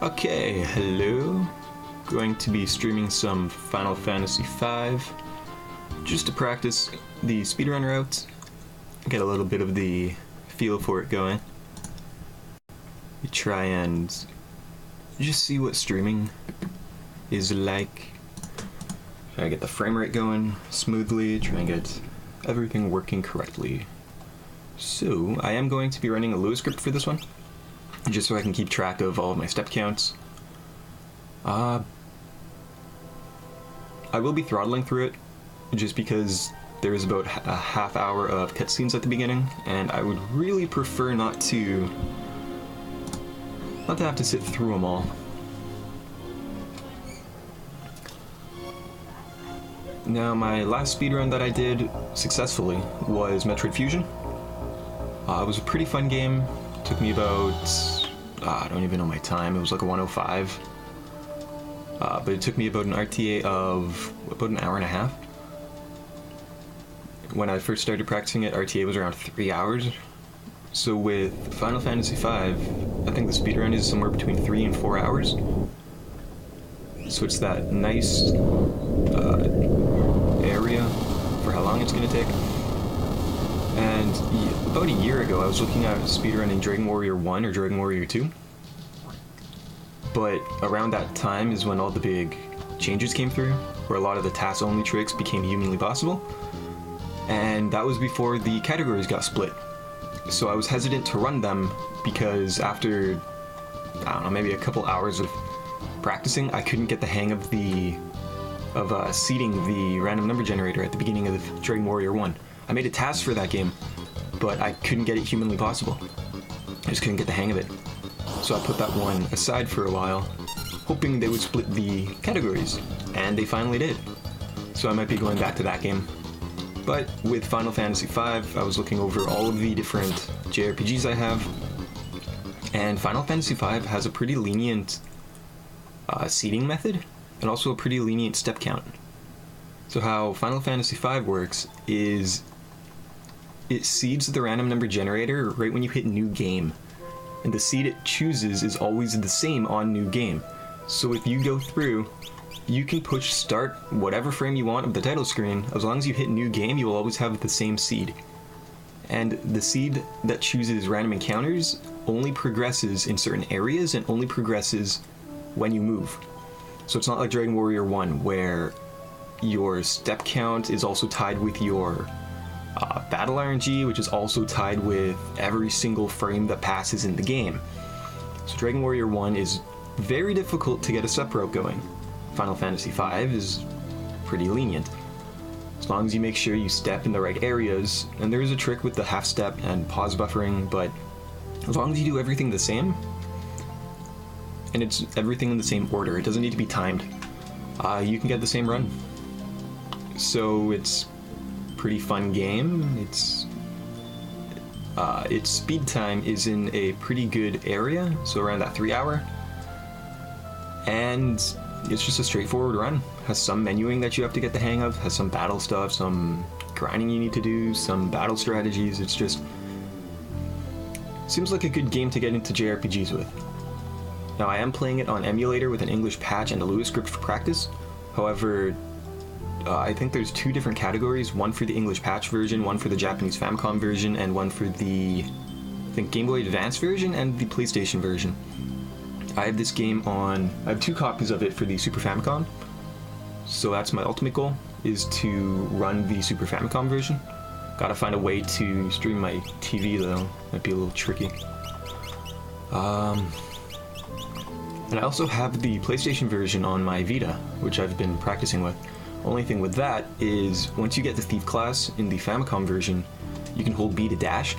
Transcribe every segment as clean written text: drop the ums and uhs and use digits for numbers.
Okay, hello. Going to be streaming some Final Fantasy V just to practice the speedrun route, get a little bit of the feel for it going. You try and just see what streaming is like. Try to get the frame rate going smoothly, try and get everything working correctly. So, I am going to be running a Lua script for this one, just so I can keep track of all of my step counts. I will be throttling through it, just because there is about a half hour of cutscenes at the beginning, and I would really prefer not to have to sit through them all. Now, my last speedrun that I did successfully was Metroid Fusion. It was a pretty fun game. Took me about, I don't even know my time, it was like a 105. But it took me about an RTA of about an hour and a half. When I first started practicing it, RTA was around 3 hours. So with Final Fantasy V, I think the speedrun is somewhere between 3 and 4 hours. So it's that nice area for how long it's going to take. And about a year ago, I was looking at speedrunning Dragon Warrior 1 or Dragon Warrior 2. But around that time is when all the big changes came through, where a lot of the task-only tricks became humanly possible. And that was before the categories got split. So I was hesitant to run them because after, I don't know, maybe a couple hours of practicing, I couldn't get the hang of seeding the random number generator at the beginning of Dragon Warrior 1. I made a task for that game, but I couldn't get it humanly possible. I just couldn't get the hang of it. So I put that one aside for a while, hoping they would split the categories, and they finally did. So I might be going back to that game. But with Final Fantasy V, I was looking over all of the different JRPGs I have, and Final Fantasy V has a pretty lenient seeding method, and also a pretty lenient step count. So how Final Fantasy V works is it seeds the random number generator right when you hit new game. And the seed it chooses is always the same on new game. So if you go through, you can push start whatever frame you want of the title screen. As long as you hit new game, you will always have the same seed. And the seed that chooses random encounters only progresses in certain areas and only progresses when you move. So it's not like Dragon Warrior 1, where your step count is also tied with your battle RNG, which is also tied with every single frame that passes in the game. So Dragon Warrior 1 is very difficult to get a step route going. Final Fantasy V is pretty lenient, as long as you make sure you step in the right areas. And there is a trick with the half step and pause buffering, but as long as you do everything the same, and it's everything in the same order, it doesn't need to be timed, you can get the same run. So it's pretty fun game. Its speed time is in a pretty good area, so around that 3 hour, and it's just a straightforward run. Has some menuing that you have to get the hang of, has some battle stuff, some grinding you need to do, some battle strategies. It's just seems like a good game to get into JRPGs with. Now, I am playing it on emulator with an English patch and a Lua script for practice. However, I think there's 2 different categories, one for the English patch version, one for the Japanese Famicom version, and one for the, I think, Game Boy Advance version and the PlayStation version. I have this game on, I have 2 copies of it for the Super Famicom, so that's my ultimate goal, is to run the Super Famicom version. Gotta find a way to stream my TV though, might be a little tricky. And I also have the PlayStation version on my Vita, which I've been practicing with. Only thing with that is, once you get the Thief class in the Famicom version, you can hold B to dash.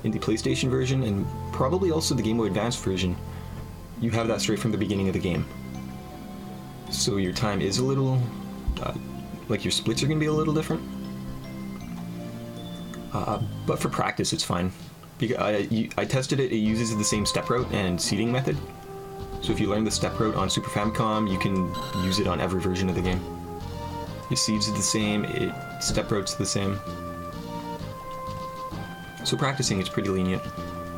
In the PlayStation version, and probably also the Game Boy Advance version, you have that straight from the beginning of the game. So your time is a little, like your splits are going to be a little different. But for practice, it's fine. Because I tested it, it uses the same step route and seeding method. So if you learn the step route on Super Famicom, you can use it on every version of the game. Your seeds are the same, step route's the same. So practicing is pretty lenient.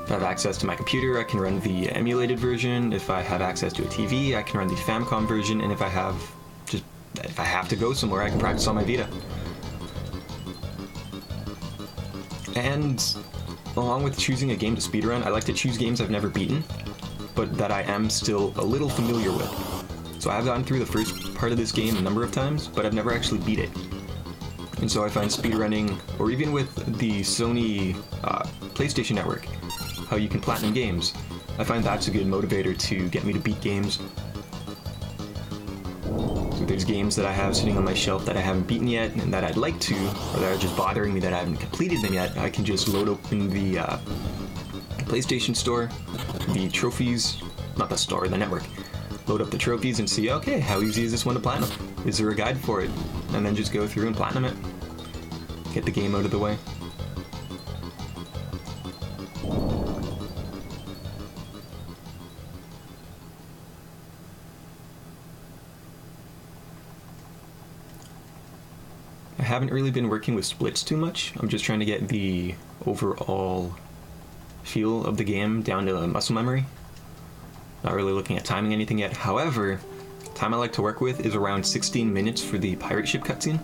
If I have access to my computer, I can run the emulated version. If I have access to a TV, I can run the Famicom version. And if I have to go somewhere, I can practice on my Vita. And along with choosing a game to speedrun, I like to choose games I've never beaten, but that I am still a little familiar with. So I've gotten through the first part of this game a number of times, but I've never actually beat it. And so I find speedrunning, or even with the Sony PlayStation Network, how you can platinum games, I find that's a good motivator to get me to beat games. So there's games that I have sitting on my shelf that I haven't beaten yet, and that I'd like to, or that are just bothering me that I haven't completed them yet. I can just load open the PlayStation Store, the trophies, not the store, the network. Load up the trophies and see, okay, how easy is this one to platinum? Is there a guide for it? And then just go through and platinum it. Get the game out of the way. I haven't really been working with splits too much. I'm just trying to get the overall feel of the game down to muscle memory. Not really looking at timing anything yet. However, time I like to work with is around 16 minutes for the pirate ship cutscene.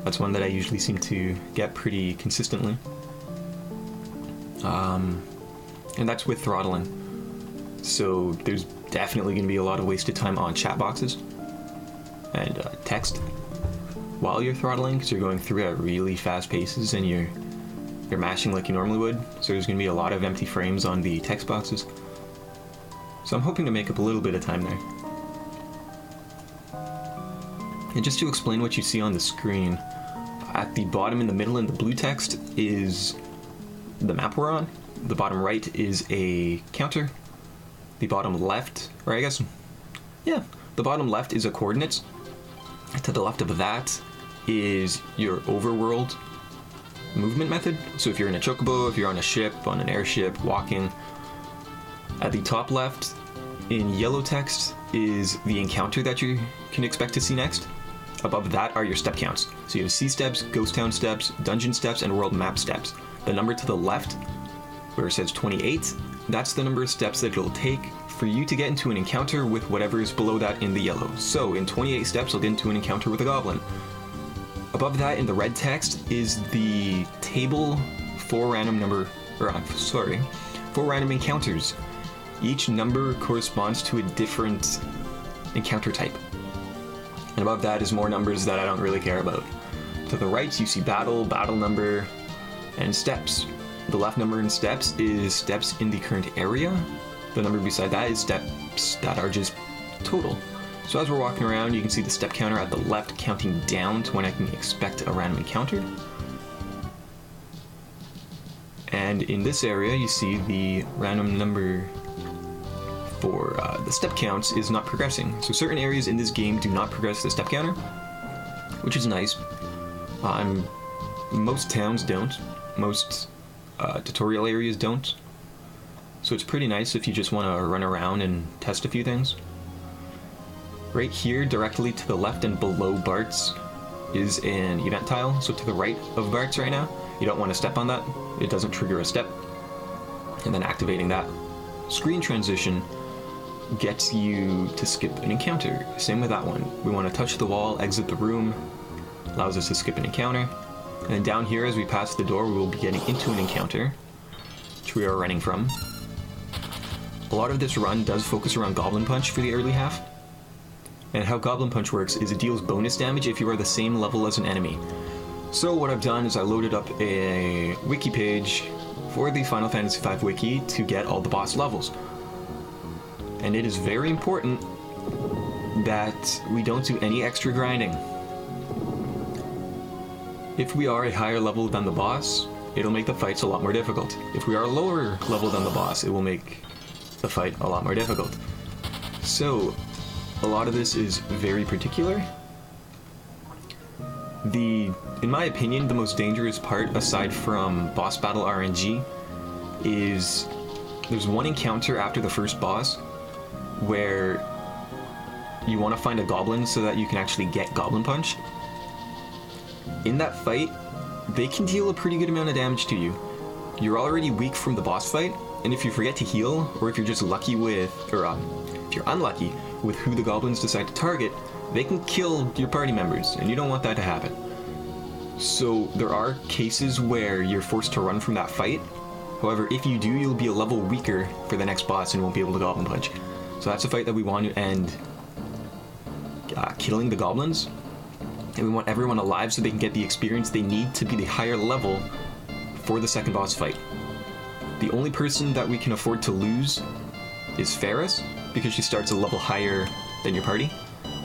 That's one that I usually seem to get pretty consistently. And that's with throttling. So there's definitely going to be a lot of wasted time on chat boxes and text while you're throttling, because you're going through at really fast paces and you're mashing like you normally would. So there's going to be a lot of empty frames on the text boxes. So I'm hoping to make up a little bit of time there. And just to explain what you see on the screen, at the bottom in the middle in the blue text is the map we're on. The bottom right is a counter. The bottom left, or I guess, yeah, the bottom left is a coordinates. To the left of that is your overworld movement method. So if you're in a chocobo, if you're on a ship, on an airship, walking. At the top left, in yellow text, is the encounter that you can expect to see next. Above that are your step counts. So you have sea steps, ghost town steps, dungeon steps, and world map steps. The number to the left, where it says 28, that's the number of steps that it'll take for you to get into an encounter with whatever is below that in the yellow. So in 28 steps, I'll get into an encounter with a goblin. Above that, in the red text, is the table for random encounters. Each number corresponds to a different encounter type. And above that is more numbers that I don't really care about. To the right, you see battle, battle number, and steps. The left number in steps is steps in the current area. The number beside that is steps that are just total. So as we're walking around, you can see the step counter at the left counting down to when I can expect a random encounter. And in this area, you see the random number for the step counts is not progressing. So certain areas in this game do not progress the step counter, which is nice. Most towns don't. Most tutorial areas don't. So it's pretty nice if you just want to run around and test a few things. Right here, directly to the left and below Bart's, is an event tile. So to the right of Bart's right now, you don't want to step on that. It doesn't trigger a step. And then activating that screen transition gets you to skip an encounter. Same with that one. We want to touch the wall, exit the room, allows us to skip an encounter. And then down here, as we pass the door, we will be getting into an encounter, which we are running from. A lot of this run does focus around Goblin Punch for the early half. And how Goblin Punch works is it deals bonus damage if you are the same level as an enemy. So what I've done is I loaded up a wiki page for the Final Fantasy V wiki to get all the boss levels. And it is very important that we don't do any extra grinding. If we are a higher level than the boss, it'll make the fights a lot more difficult. If we are a lower level than the boss, it will make the fight a lot more difficult. So, a lot of this is very particular. In my opinion, the most dangerous part, aside from boss battle RNG, is there's one encounter after the first boss where you want to find a goblin so that you can actually get Goblin Punch. In that fight, they can deal a pretty good amount of damage to you. you're already weak from the boss fight, and if you forget to heal, or if you're just lucky with, or if you're unlucky with who the goblins decide to target, they can kill your party members, and you don't want that to happen. So there are cases where you're forced to run from that fight. However, if you do, you'll be a level weaker for the next boss and won't be able to goblin punch. So that's a fight that we want to end killing the goblins. And we want everyone alive so they can get the experience they need to be the higher level for the second boss fight. The only person that we can afford to lose is Ferris, because she starts a level higher than your party.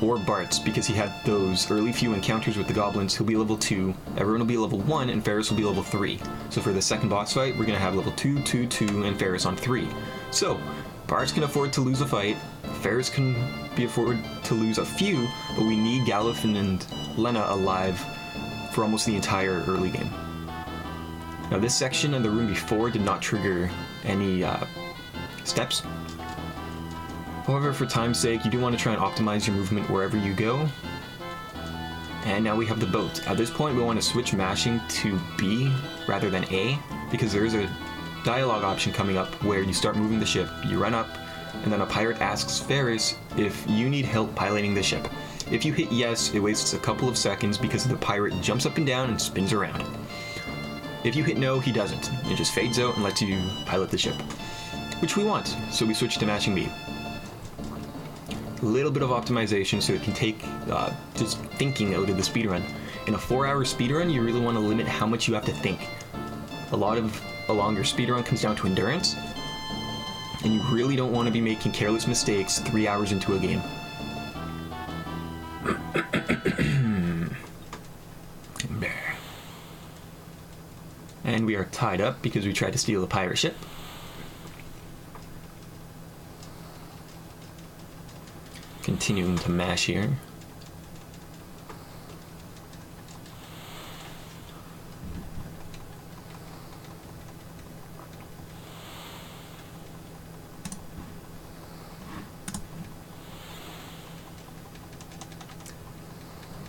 Or Bart's, because he had those early few encounters with the goblins. He'll be level 2, everyone will be level 1, and Ferris will be level 3. So for the second boss fight, we're going to have level 2, 2, 2, and Ferris on 3. So, Bart's can afford to lose a fight, Ferris can afford to lose a few, but we need Galifin and Lena alive for almost the entire early game. Now this section and the room before did not trigger any steps. However, for time's sake, you do want to try and optimize your movement wherever you go. And now we have the boat. At this point, we want to switch mashing to B rather than A, because there is a dialogue option coming up where you start moving the ship, you run up, and then a pirate asks Ferris if you need help piloting the ship. If you hit yes, it wastes a couple of seconds because the pirate jumps up and down and spins around. If you hit no, he doesn't. It just fades out and lets you pilot the ship, which we want, so we switch to mashing B. A little bit of optimization so it can take just thinking out of the speedrun. In a 4-hour speedrun, you really want to limit how much you have to think. A longer speedrun comes down to endurance, and you really don't want to be making careless mistakes 3 hours into a game. And we are tied up because we tried to steal a pirate ship. Continuing to mash here.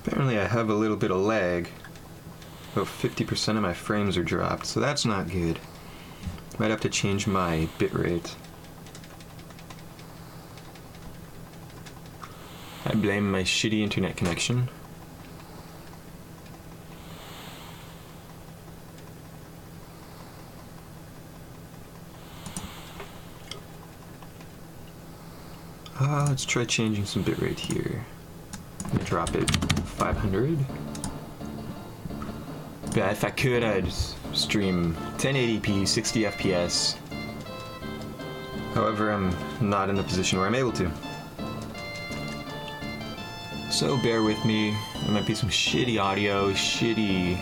Apparently I have a little bit of lag. About 50% of my frames are dropped, so that's not good. Might have to change my bitrate. I blame my shitty internet connection. Let's try changing some bitrate here. I'm gonna drop it 500. Yeah, if I could, I'd stream 1080p, 60 FPS. However, I'm not in a position where I'm able to. So bear with me. There might be some shitty audio, shitty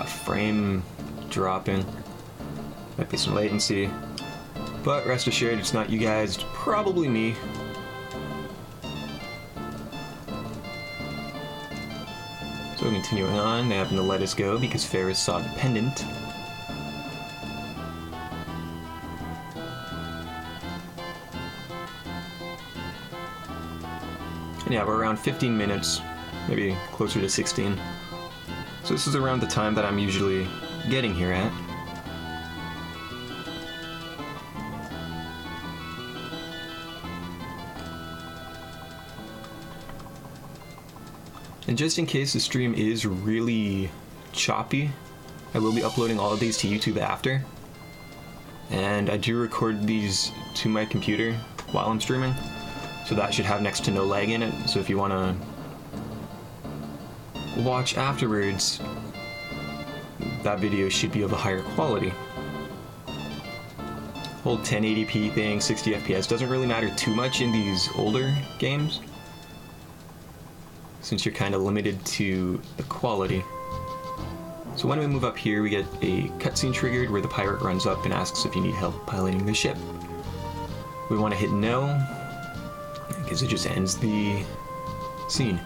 frame dropping. Might be some latency. But rest assured, it's not you guys, it's probably me. So continuing on, they happen to let us go because Ferris saw the pendant. And yeah, we're around 15 minutes, maybe closer to 16. So this is around the time that I'm usually getting here at. And just in case the stream is really choppy, I will be uploading all of these to YouTube after. And I do record these to my computer while I'm streaming, so that should have next to no lag in it. So if you want to watch afterwards, that video should be of a higher quality. Whole 1080p thing, 60 FPS doesn't really matter too much in these older games, since you're kind of limited to the quality. So when we move up here, we get a cutscene triggered where the pirate runs up and asks if you need help piloting the ship. We want to hit no, because it just ends the scene.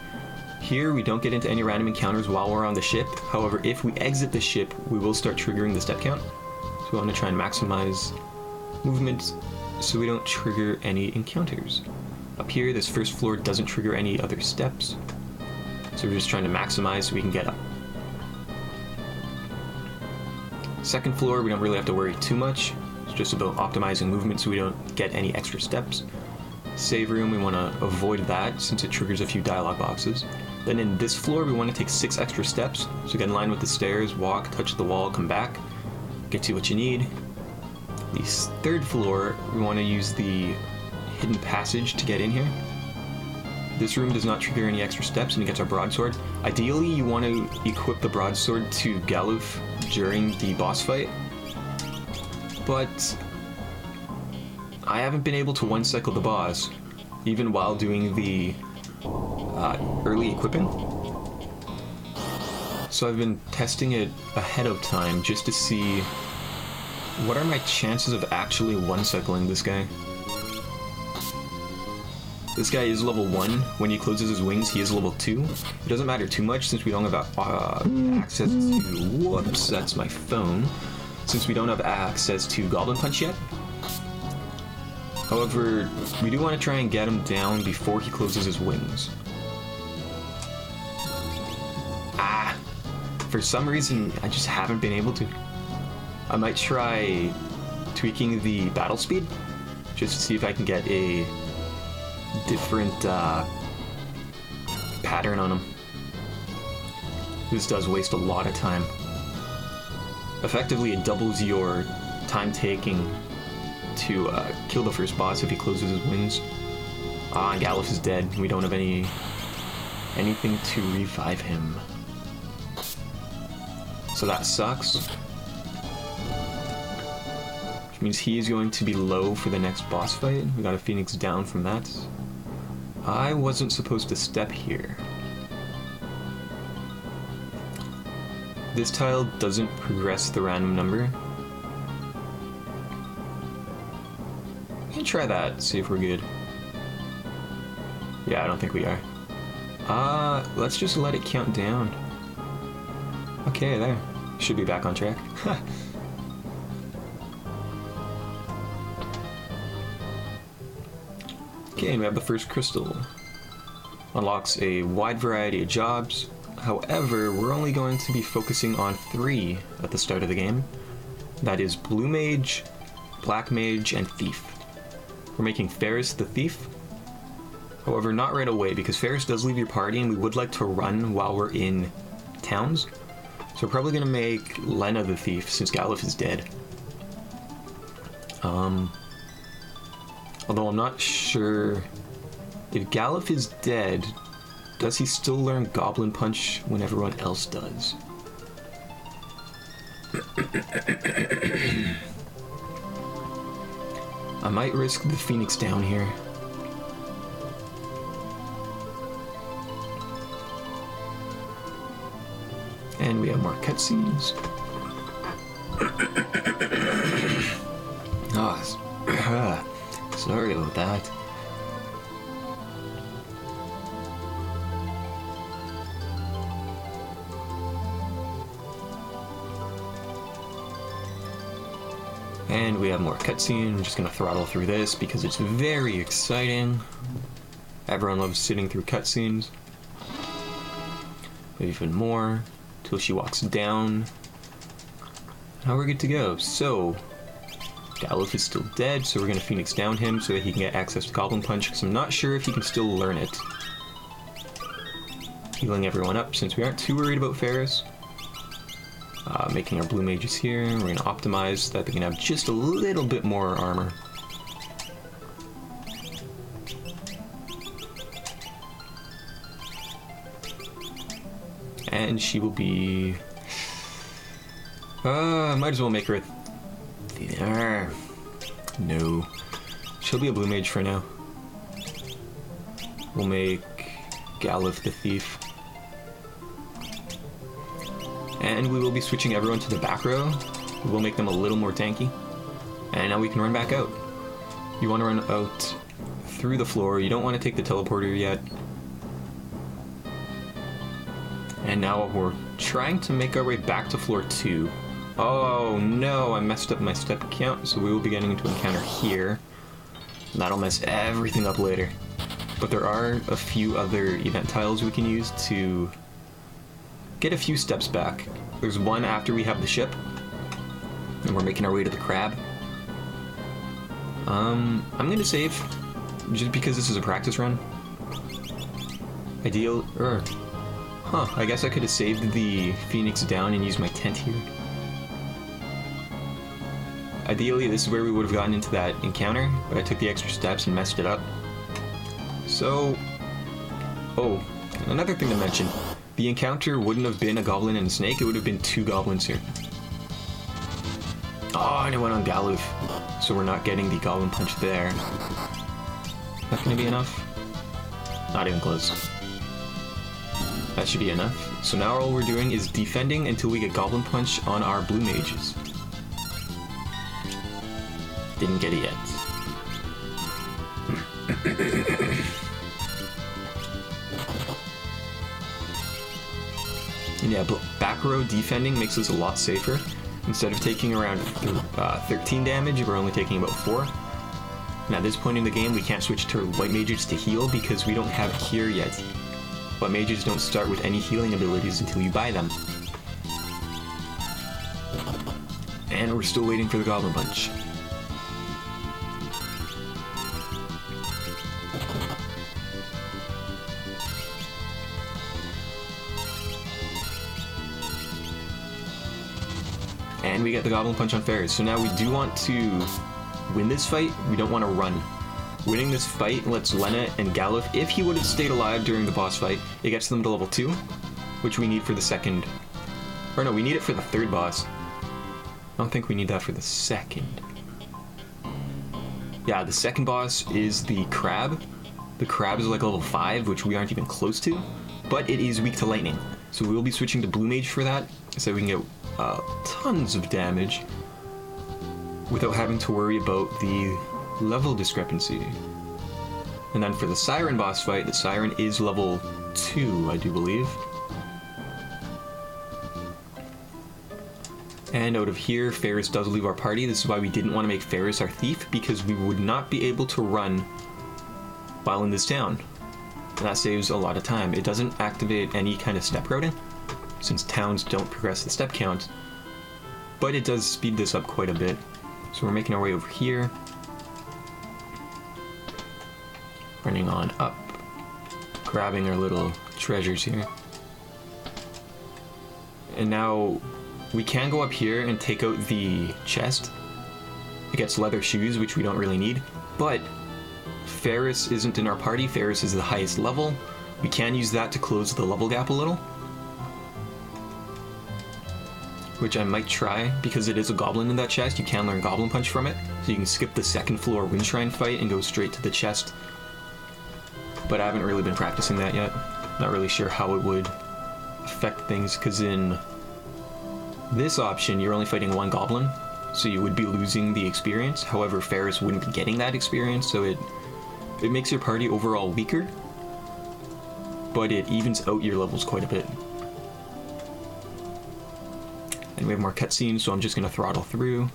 Here we don't get into any random encounters while we're on the ship. However, if we exit the ship, we will start triggering the step count. So we want to try and maximize movement so we don't trigger any encounters. Up here, this first floor doesn't trigger any other steps. So we're just trying to maximize so we can get up. Second floor, we don't really have to worry too much. It's just about optimizing movement so we don't get any extra steps. Save room, we want to avoid that since it triggers a few dialogue boxes. Then in this floor, we want to take 6 extra steps. So get in line with the stairs, walk, touch the wall, come back, get you what you need. The third floor, we want to use the hidden passage to get in here. This room does not trigger any extra steps and it gets our broadsword. Ideally, you want to equip the broadsword to Galuf during the boss fight. But I haven't been able to one-cycle the boss, even while doing the early equipping. So I've been testing it ahead of time just to see what are my chances of actually one-cycling this guy. This guy is level 1. When he closes his wings, he is level 2. It doesn't matter too much since we don't have access to... Whoops, that's my phone. Since we don't have access to Goblin Punch yet. However, we do want to try and get him down before he closes his wings. For some reason, I just haven't been able to. I might try tweaking the battle speed, just to see if I can get a different pattern on him. This does waste a lot of time. Effectively, it doubles your time taking to kill the first boss if he closes his wings. Galuf is dead. We don't have anything to revive him. So that sucks. Which means he is going to be low for the next boss fight. We got a Phoenix down from that. I wasn't supposed to step here. This tile doesn't progress the random number. We can try that, see if we're good. Yeah, I don't think we are. Let's just let it count down. Okay, there. Should be back on track. Okay, and we have the first crystal. Unlocks a wide variety of jobs. However, we're only going to be focusing on 3 at the start of the game. That is Blue Mage, Black Mage, and Thief. We're making Ferris the Thief. However, not right away, because Ferris does leave your party, and we would like to run while we're in towns. So we're probably going to make Lena the Thief, since Galuf is dead. Although I'm not sure... If Galuf is dead, does he still learn Goblin Punch when everyone else does? I might risk the Phoenix down here. And we have more cutscenes. Sorry about that. And we have more cutscene. I'm just gonna throttle through this because it's very exciting. Everyone loves sitting through cutscenes. Even more, till she walks down. Now we're good to go. So, Galuf is still dead, so we're gonna Phoenix down him so that he can get access to Goblin Punch, because I'm not sure if he can still learn it. Healing everyone up since we aren't too worried about Ferris. Making our blue mages here. We're going to optimize so that they can have just a little bit more armor. And she will be... might as well make her a... No. She'll be a blue mage for now. We'll make Galuf the Thief. And we will be switching everyone to the back row. We'll make them a little more tanky. And now we can run back out. You want to run out through the floor. You don't want to take the teleporter yet. And now we're trying to make our way back to floor 2. Oh no, I messed up my step count, so we will be getting into an encounter here. And that'll mess everything up later. But there are a few other event tiles we can use to get a few steps back. There's one after we have the ship, And we're making our way to the crab. I'm gonna save, just because this is a practice run. I guess I could have saved the Phoenix down and used my tent here. Ideally, this is where we would have gotten into that encounter, but I took the extra steps and messed it up. So, oh, another thing to mention. The encounter wouldn't have been a goblin and a snake, it would have been 2 goblins here. Oh, and it went on Galuf, so we're not getting the goblin punch there. That gonna be enough? Not even close. That should be enough. So now all we're doing is defending until we get goblin punch on our blue mages. Didn't get it yet. And yeah, back row defending makes us a lot safer. Instead of taking around 13 damage, we're only taking about 4. And at this point in the game, we can't switch to white mages to heal because we don't have cure yet. White mages don't start with any healing abilities until you buy them. And we're still waiting for the goblin punch. And we get the goblin punch on Ferris. So now we do want to win this fight. We don't want to run. Winning this fight lets Lena and Galuf, if he would have stayed alive during the boss fight, it gets them to level 2, which we need for the second. Or no, we need it for the 3rd boss. I don't think we need that for the 2nd. Yeah, the 2nd boss is the crab. The crab is like level 5, which we aren't even close to, but it is weak to lightning. So we will be switching to blue mage for that, so we can get tons of damage without having to worry about the level discrepancy. And then for the Siren boss fight, the Siren is level 2, I do believe. And out of here, Ferris does leave our party. This is why we didn't want to make Ferris our thief, because we would not be able to run while in this town. And that saves a lot of time. It doesn't activate any kind of step routing, since towns don't progress the step count, but it does speed this up quite a bit. So we're making our way over here, running on up, grabbing our little treasures here. And now we can go up here and take out the chest. It gets leather shoes, which we don't really need, but Ferris isn't in our party. Ferris is the highest level. We can use that to close the level gap a little, which I might try, because it is a goblin in that chest. You can learn Goblin Punch from it, so you can skip the 2nd floor Wind Shrine fight and go straight to the chest. But I haven't really been practicing that yet. Not really sure how it would affect things, because in this option, you're only fighting 1 goblin, so you would be losing the experience. However, Ferris wouldn't be getting that experience, so it makes your party overall weaker, but it evens out your levels quite a bit. And we have more cutscenes, so I'm just going to throttle through.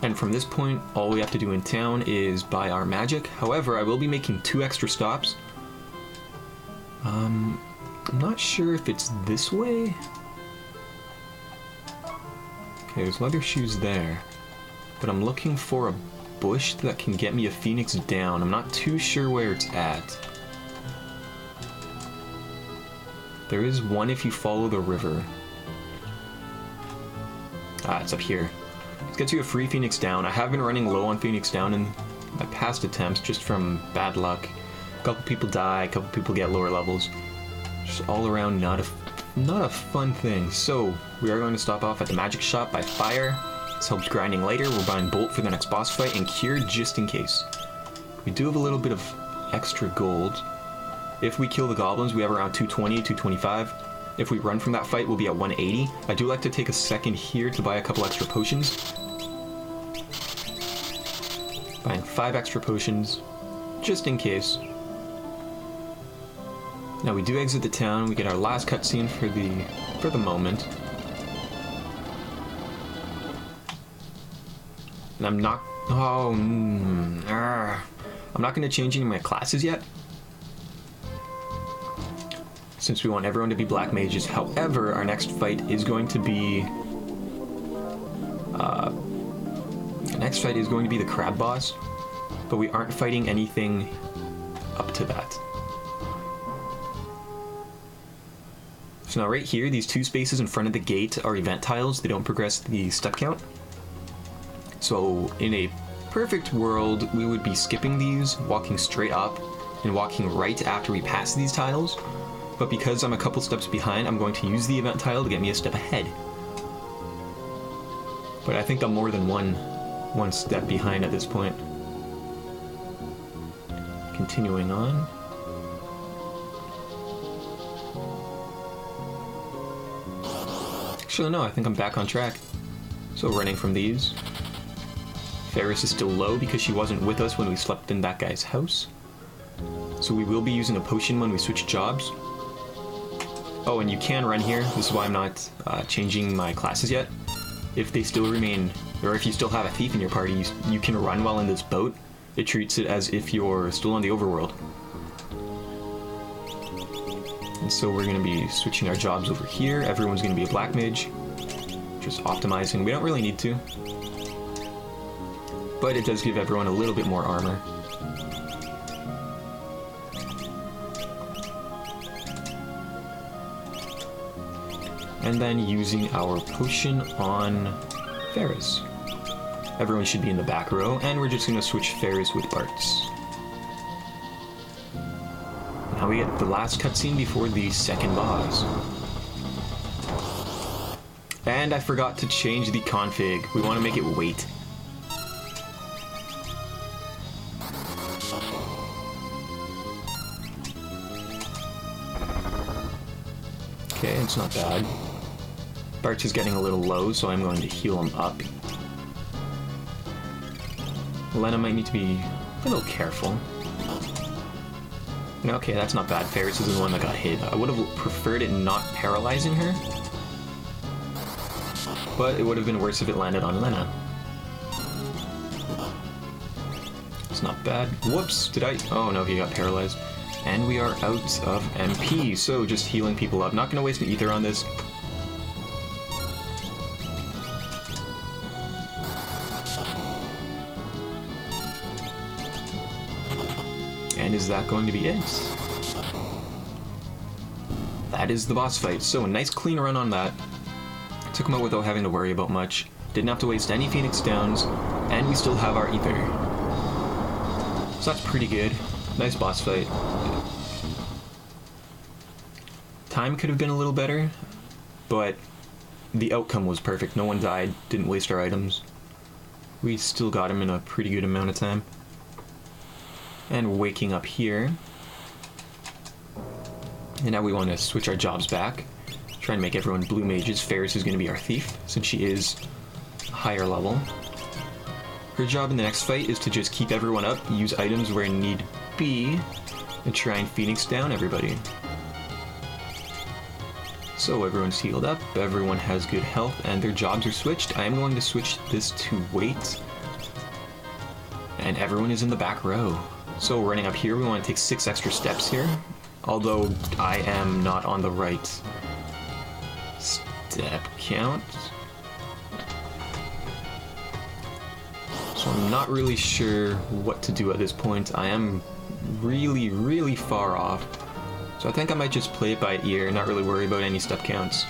And from this point, all we have to do in town is buy our magic. However, I will be making 2 extra stops. I'm not sure if it's this way. Okay, there's leather shoes there, but I'm looking for a bush that can get me a phoenix down. I'm not too sure where it's at. There is one if you follow the river. Ah, it's up here. Let's get you a free phoenix down. I have been running low on phoenix down in my past attempts, just from bad luck. A couple people die, a couple people get lower levels. Just all around not a fun thing. So we are going to stop off at the magic shop by fire. This helps grinding later. We're buying Bolt for the next boss fight and Cure just in case. We do have a little bit of extra gold. If we kill the goblins, we have around 220, 225. If we run from that fight, we'll be at 180. I do like to take a second here to buy a couple extra potions. Buying 5 extra potions, just in case. Now we do exit the town. We get our last cutscene for the moment. And I'm not... Oh... I'm not going to change any of my classes yet, since we want everyone to be black mages. However, our next fight is going to be the crab boss, but we aren't fighting anything up to that. So now right here, these 2 spaces in front of the gate are event tiles. They don't progress the step count. So in a perfect world, we would be skipping these, walking straight up, and walking right after we pass these tiles. But because I'm a couple steps behind, I'm going to use the event tile to get me a step ahead. But I think I'm more than one step behind at this point. Continuing on. Actually, no, I think I'm back on track. So running from these. Ferris is still low because she wasn't with us when we slept in that guy's house. So we will be using a potion when we switch jobs. Oh, and you can run here. This is why I'm not changing my classes yet. If they still remain, or if you still have a thief in your party, you can run while in this boat. It treats it as if you're still on the overworld. And so we're going to be switching our jobs over here. Everyone's going to be a black mage. Just optimizing. We don't really need to. But it does give everyone a little bit more armor. And then using our potion on Ferris. Everyone should be in the back row, and we're just going to switch Ferris with Bart's. Now we get the last cutscene before the second boss. And I forgot to change the config. We want to make it wait. Okay, it's not bad. Bart's is getting a little low, so I'm going to heal him up. Lena might need to be a little careful. Okay, that's not bad. Ferris is the one that got hit. I would have preferred it not paralyzing her, but it would have been worse if it landed on Lena. It's not bad. Whoops, did I? Oh no, he got paralyzed. And we are out of MP, so just healing people up. Not going to waste an ether on this. And is that going to be it? That is the boss fight. So a nice clean run on that. Took him out without having to worry about much. Didn't have to waste any Phoenix Downs, and we still have our ether. So that's pretty good. Nice boss fight. Time could have been a little better, but the outcome was perfect. No one died, didn't waste our items. We still got him in a pretty good amount of time. And waking up here. And now we want to switch our jobs back. Try and make everyone blue mages. Ferris is going to be our thief, since she is higher level. Her job in the next fight is to just keep everyone up, use items where need be, and try and Phoenix down everybody. So everyone's healed up, everyone has good health, and their jobs are switched. I am going to switch this to wait. And everyone is in the back row. So running up here, we want to take 6 extra steps here. Although I am not on the right step count. So I'm not really sure what to do at this point. I am really, really far off. So I think I might just play it by ear, not really worry about any step counts.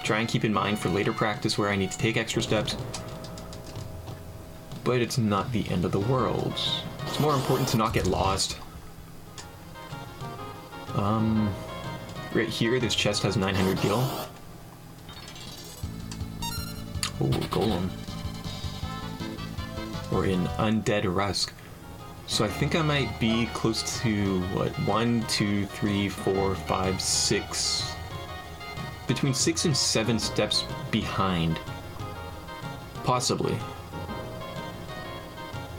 Try and keep in mind for later practice where I need to take extra steps. But it's not the end of the world. It's more important to not get lost. Right here, this chest has 900 gil. Oh, golem. We're in Undead Rusk. So I think I might be close to, what, 1, 2, 3, 4, 5, 6... between 6 and 7 steps behind. Possibly.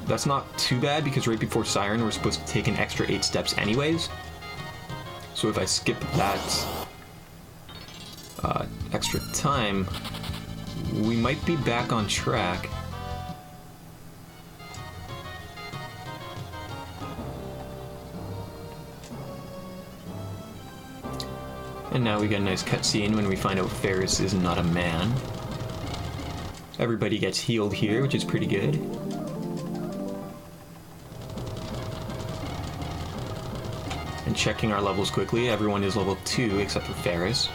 That's not too bad, because right before Siren we're supposed to take an extra 8 steps anyways. So if I skip that extra time, we might be back on track. And now we get a nice cutscene when we find out Ferris is not a man. Everybody gets healed here, which is pretty good. And checking our levels quickly, everyone is level 2 except for Ferris.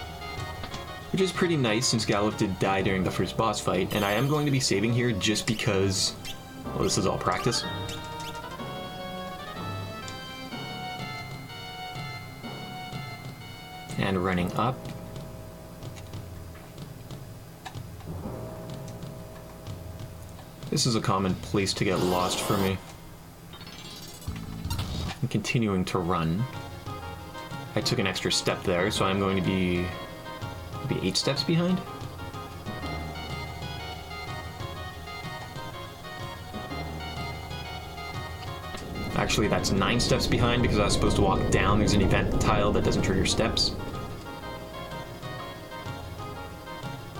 Which is pretty nice since Galuf did die during the first boss fight, and I am going to be saving here just because, well, this is all practice. And running up. This is a common place to get lost for me. I'm continuing to run. I took an extra step there, so I'm going to be maybe 8 steps behind. Actually, that's 9 steps behind because I was supposed to walk down. There's an event tile that doesn't trigger steps.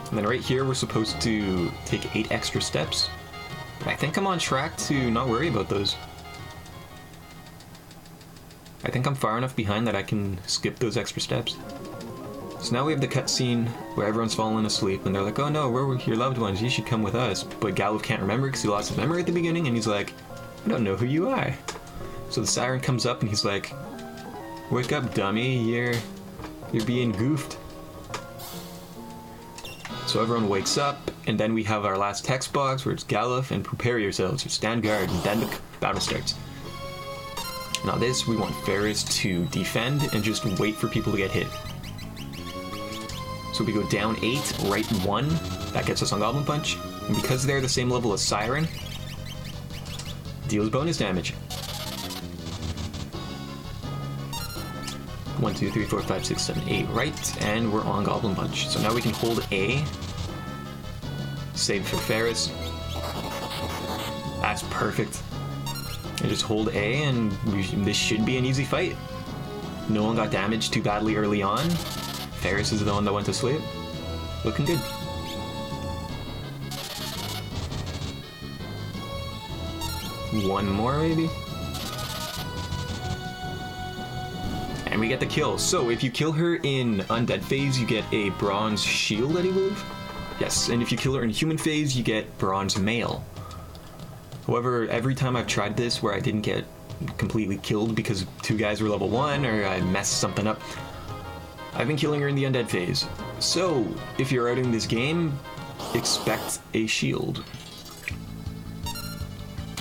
And then right here, we're supposed to take 8 extra steps. But I think I'm on track to not worry about those. I think I'm far enough behind that I can skip those extra steps. So now we have the cutscene where everyone's fallen asleep and they're like, oh no, where were your loved ones? You should come with us. But Galuf can't remember because he lost his memory at the beginning and he's like, I don't know who you are. So the siren comes up and he's like, wake up, dummy, you're being goofed. So everyone wakes up, and then we have our last text box where it's Galuf and prepare yourselves or stand guard, and then the battle starts. Now this, we want Ferris to defend and just wait for people to get hit. So we go down 8, right 1, that gets us on Goblin Punch, and because they're the same level as Siren, deals bonus damage. 1, 2, 3, 4, 5, 6, 7, 8, right, and we're on Goblin Punch. So now we can hold A, save for Ferris. That's perfect. And just hold A, and this should be an easy fight. No one got damaged too badly early on. Ferris is the one that went to sleep. Looking good. One more, maybe? And we get the kill. So if you kill her in undead phase, you get a bronze shield, I believe? Yes, and if you kill her in human phase, you get bronze mail. However, every time I've tried this where I didn't get completely killed because 2 guys were level 1 or I messed something up, I've been killing her in the undead phase. So if you're outing this game, expect a shield.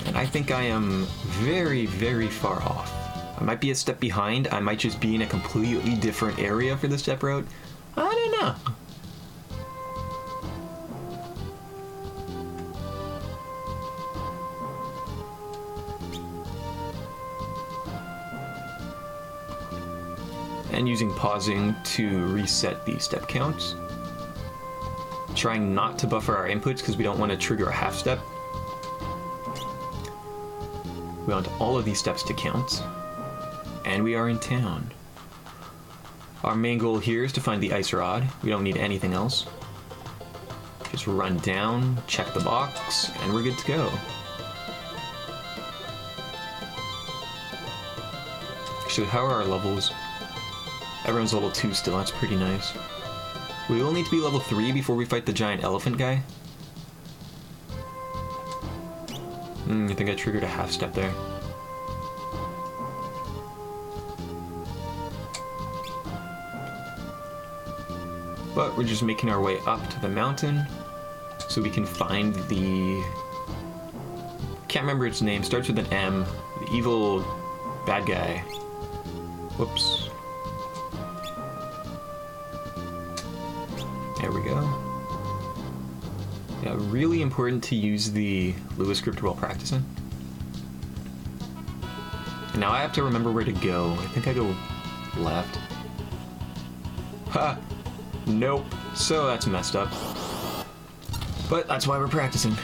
And I think I am very, very far off. I might be a step behind, I might just be in a completely different area for the step route. I don't know. And using pausing to reset the step counts. Trying not to buffer our inputs because we don't want to trigger a half step. We want all of these steps to count. And we are in town. Our main goal here is to find the ice rod. We don't need anything else. Just run down, check the box, and we're good to go. Actually, how are our levels? Everyone's level 2 still, that's pretty nice. We will need to be level 3 before we fight the giant elephant guy. I think I triggered a half step there. But we're just making our way up to the mountain so we can find the... Can't remember its name, starts with an M. The evil bad guy. Whoops. There we go. Yeah, really important to use the Lewis script while practicing. And now I have to remember where to go. I think I go left. Ha! Nope. So that's messed up. But that's why we're practicing.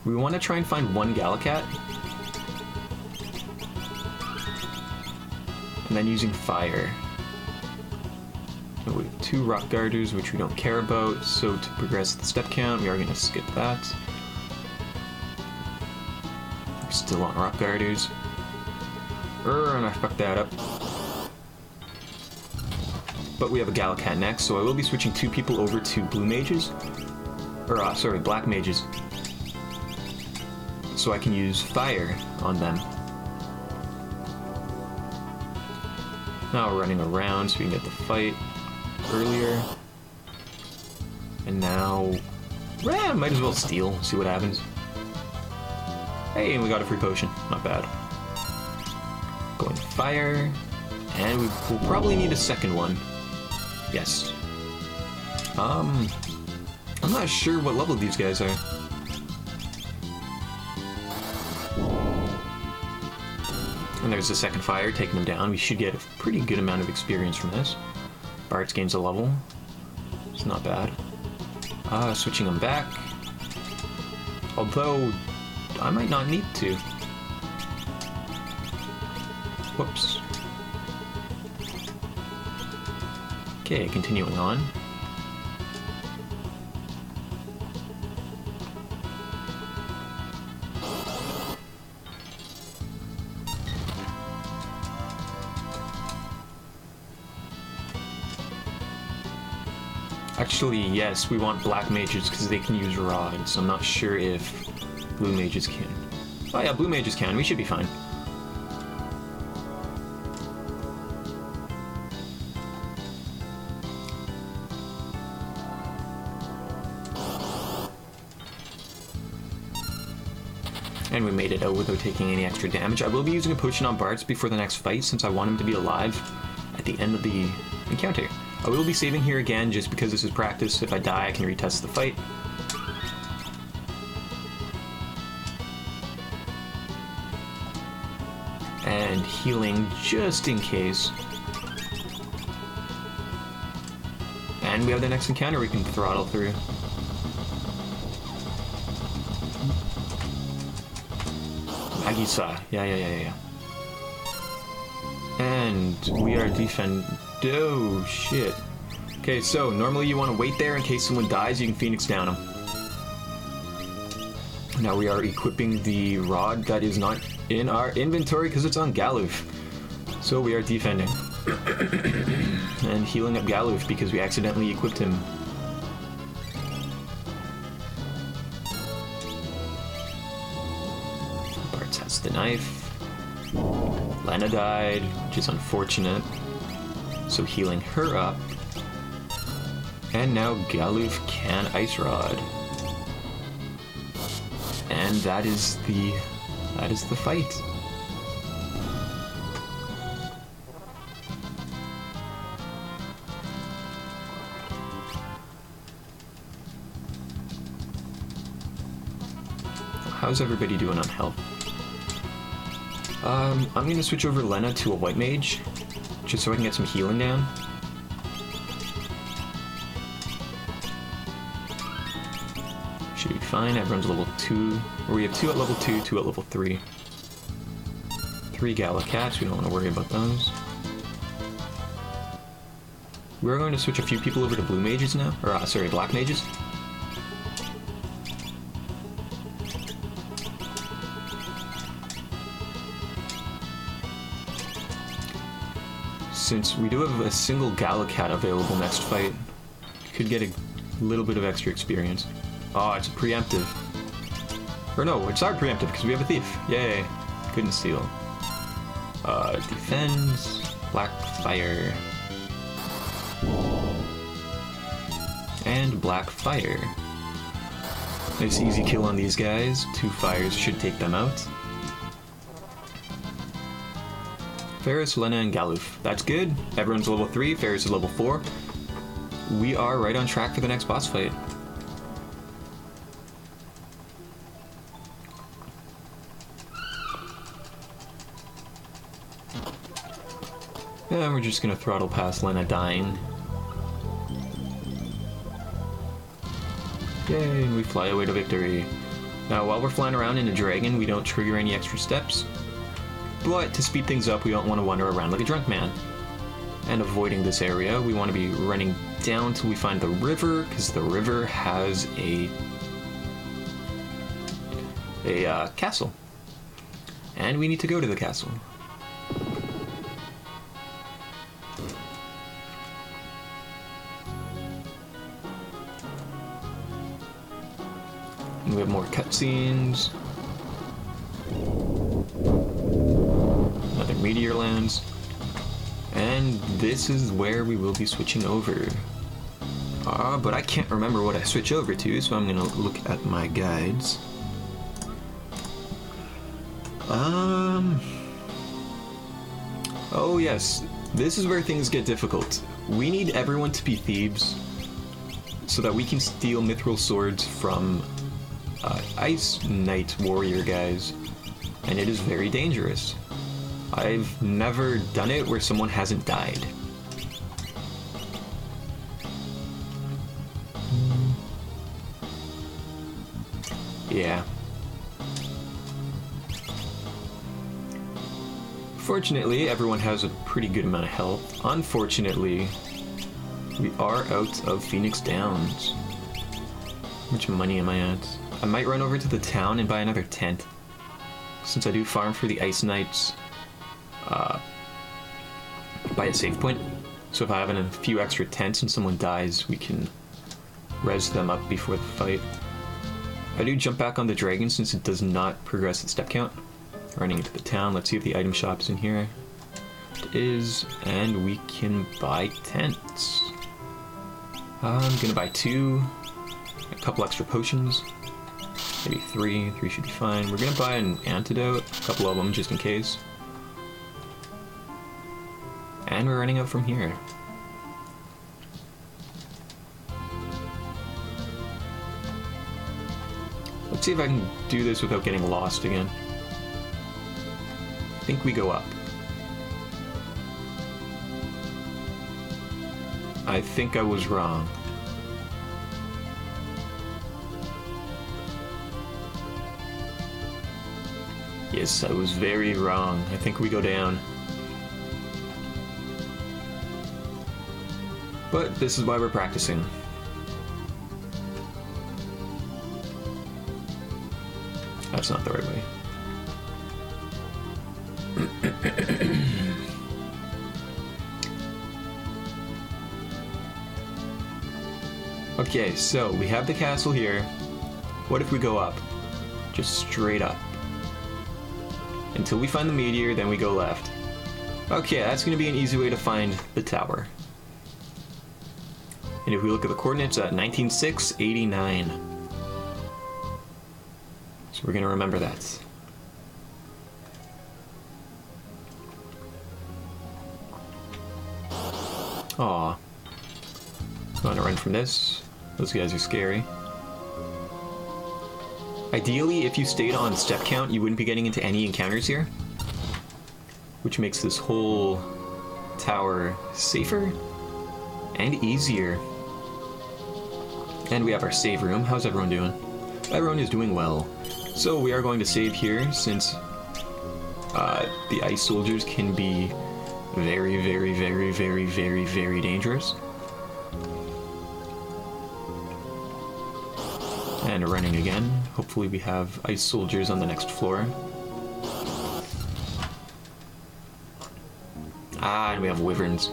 We want to try and find one Galacat. And then using fire. So we have 2 rock garters, which we don't care about. So to progress the step count, we are going to skip that. Still on rock garters. And I fucked that up. But we have a Galacat next, so I will be switching 2 people over to blue mages. Or, sorry, black mages. So I can use fire on them. Now we're running around so we can get the fight earlier. And now... might as well steal, see what happens. Hey, and we got a free potion. Not bad. Going to fire. And we'll probably need a second one. Yes. I'm not sure what level these guys are. And there's the second fire, taking them down. We should get a pretty good amount of experience from this. Bart's gains a level. It's not bad. Switching them back. Although, I might not need to. Whoops. Okay, continuing on. Actually, yes, we want black mages because they can use rods. I'm not sure if blue mages can. Oh yeah, blue mages can. We should be fine. And we made it out without taking any extra damage. I will be using a potion on Bart's before the next fight since I want him to be alive at the end of the encounter. I will be saving here again just because this is practice. If I die, I can retest the fight. And healing just in case. And we have the next encounter we can throttle through. Agisa. Yeah. And we are oh, shit. Okay, so normally you want to wait there in case someone dies, you can Phoenix down them. Now we are equipping the rod that is not in our inventory because it's on Galuf. So we are defending. And healing up Galuf because we accidentally equipped him. Bart's has the knife. Lena died, which is unfortunate. So healing her up. And now Galuf can Ice Rod. And that is the fight. How's everybody doing on health? I'm gonna switch over Lena to a white mage, just so I can get some healing down. Should be fine. Everyone's level 2. Or we have 2 at level 2, 2 at level 3. 3 Galacats, we don't want to worry about those. We're going to switch a few people over to blue mages now. Or, sorry, black mages. Since we do have a single Galacat available next fight, could get a little bit of extra experience. Oh, it's a preemptive. Or no, it's our preemptive because we have a thief. Yay. Couldn't steal. Defends. Black fire. And black fire. Nice easy kill on these guys. 2 fires should take them out. Ferris, Lena, and Galuf. That's good. Everyone's level 3. Ferris is level 4. We are right on track for the next boss fight. And we're just gonna throttle past Lena dying. Yay, and we fly away to victory. Now, while we're flying around in a dragon, we don't trigger any extra steps. But to speed things up, we don't want to wander around like a drunk man. And avoiding this area, we want to be running down till we find the river, because the river has a castle. And we need to go to the castle. And we have more cutscenes. Another meteor lands. And this is where we will be switching over. But I can't remember what I switch over to, so I'm gonna look at my guides. Oh yes, this is where things get difficult. We need everyone to be thieves so that we can steal mithril swords from Ice Knight warrior guys, and it is very dangerous. I've never done it where someone hasn't died. Yeah. Fortunately, everyone has a pretty good amount of health. Unfortunately, we are out of Phoenix Downs. How much money am I at? I might run over to the town and buy another tent. Since I do farm for the Ice Knights, buy a save point. So if I have a few extra tents and someone dies, we can res them up before the fight. I do jump back on the dragon since it does not progress its step count. Running into the town, let's see if the item shop's in here. It is, and we can buy tents. I'm gonna buy 2, a couple extra potions, maybe 3 should be fine. We're gonna buy an antidote, a couple of them just in case. And we're running out from here. Let's see if I can do this without getting lost again. I think we go up. I think I was wrong. Yes, I was very wrong. I think we go down. But this is why we're practicing. That's not the right way. Okay, so we have the castle here. What if we go up? Just straight up. Until we find the meteor, then we go left. Okay, that's going to be an easy way to find the tower. And if we look at the coordinates at 19,689. So we're going to remember that. Aw. I'm gonna run from this. Those guys are scary. Ideally, if you stayed on step count, you wouldn't be getting into any encounters here. Which makes this whole tower safer and easier. And we have our save room. How's everyone doing? Everyone is doing well. So we are going to save here since the ice soldiers can be very, very, very, very, very, very dangerous. And running again. Hopefully we have ice soldiers on the next floor. Ah, and we have wyverns.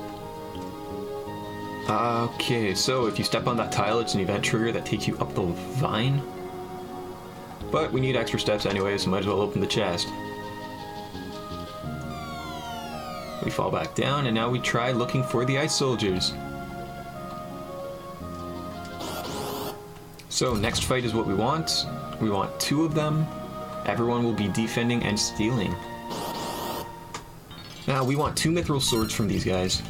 Okay, so if you step on that tile, it's an event trigger that takes you up the vine. But we need extra steps anyway, so might as well open the chest. We fall back down, and now we try looking for the ice soldiers. So next fight is what we want. We want 2 of them. Everyone will be defending and stealing. Now we want 2 mithril swords from these guys.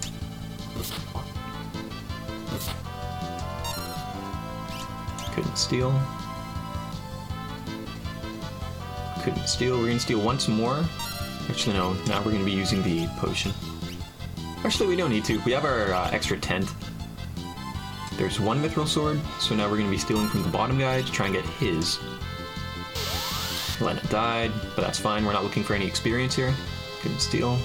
Couldn't steal. Couldn't steal. We're gonna steal once more. Actually, no. Now we're gonna be using the potion. Actually, we don't need to. We have our extra tent. There's 1 mithril sword, so now we're gonna be stealing from the bottom guy to try and get his. Lena died, but that's fine. We're not looking for any experience here. Couldn't steal.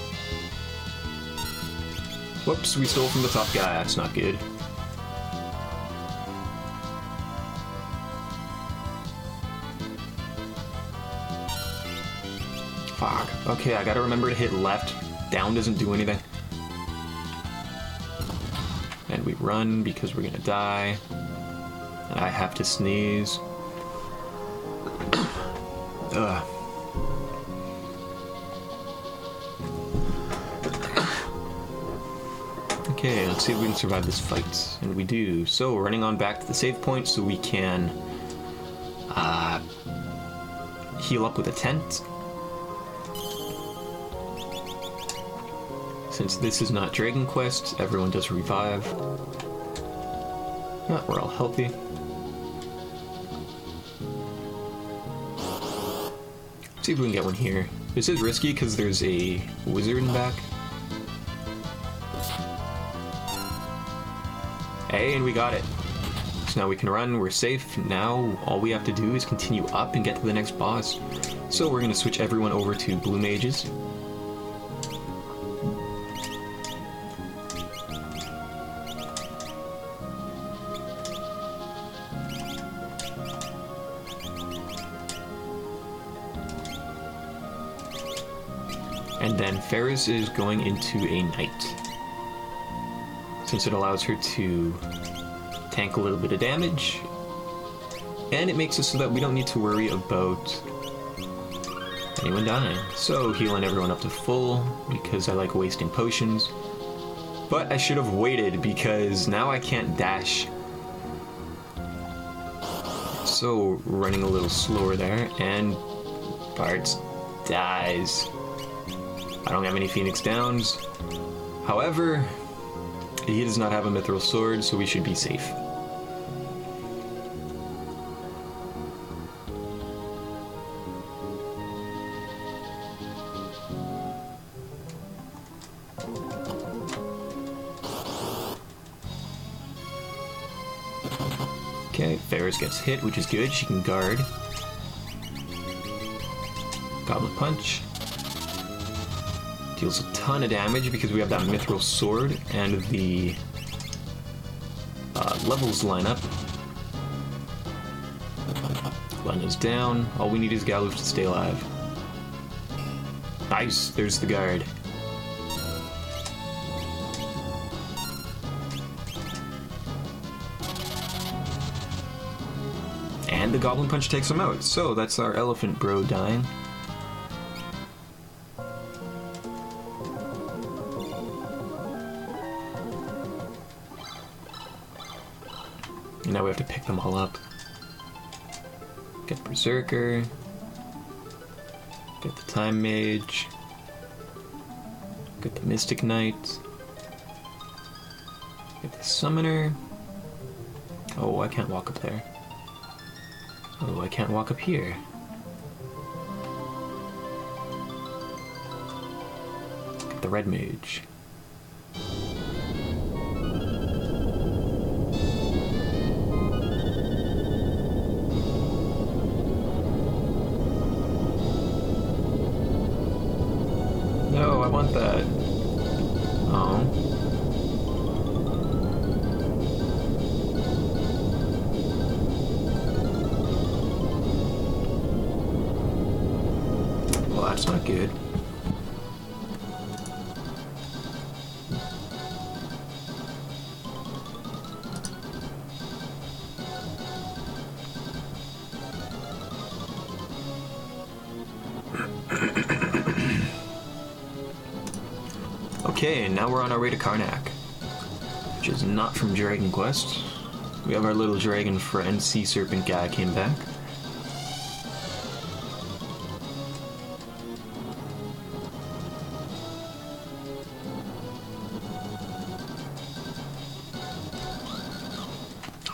Whoops, we stole from the top guy. That's not good. Fuck. Okay, I gotta remember to hit left. Down doesn't do anything. And we run because we're gonna die. And I have to sneeze. Ugh. Okay, let's see if we can survive this fight. And we do. So, running on back to the save point so we can heal up with a tent. Since this is not Dragon Quest, everyone does revive. Ah, we're all healthy. Let's see if we can get one here. This is risky because there's a wizard in the back. Hey, and we got it. So now we can run, we're safe. Now all we have to do is continue up and get to the next boss. So we're going to switch everyone over to blue mages. And then Ferris is going into a knight, since it allows her to tank a little bit of damage, and it makes it so that we don't need to worry about anyone dying. So healing everyone up to full, because I like wasting potions. But I should have waited, because now I can't dash. So running a little slower there, and Bartz dies. I don't have any Phoenix Downs. However, he does not have a mithril sword, so we should be safe. Okay, Ferris gets hit, which is good. She can guard. Goblin Punch. Deals a ton of damage because we have that mithril sword and the levels line up. Glenna's down. All we need is Galoof to stay alive. Nice, there's the guard. And the Goblin Punch takes him out. So that's our elephant bro dying. And now we have to pick them all up. Get Berserker. Get the Time Mage. Get the Mystic Knight. Get the Summoner. Oh, I can't walk up there. Oh, I can't walk up here. Get the Red Mage. No, I want that. Oh. Well, that's not good. Okay, now we're on our way to Karnak, which is not from Dragon Quest. We have our little dragon friend, Sea Serpent guy, came back.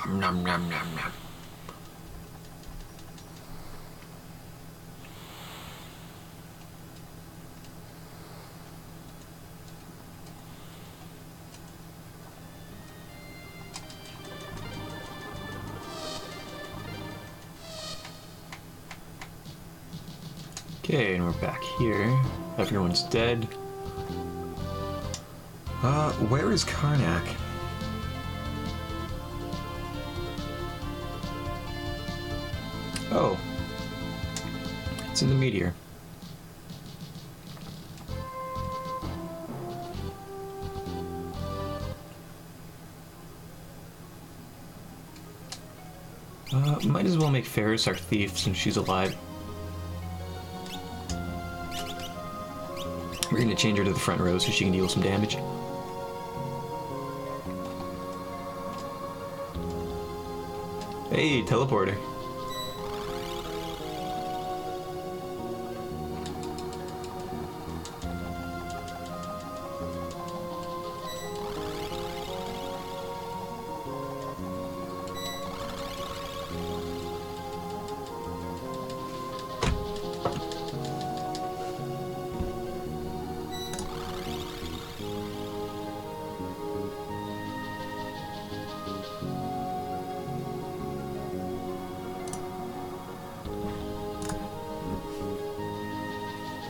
Nom nom nom nom. Okay, and we're back here. Everyone's dead. Where is Karnak? Oh. It's in the meteor. Might as well make Ferris our thief since she's alive. We're gonna change her to the front row so she can deal some damage. Hey, teleporter.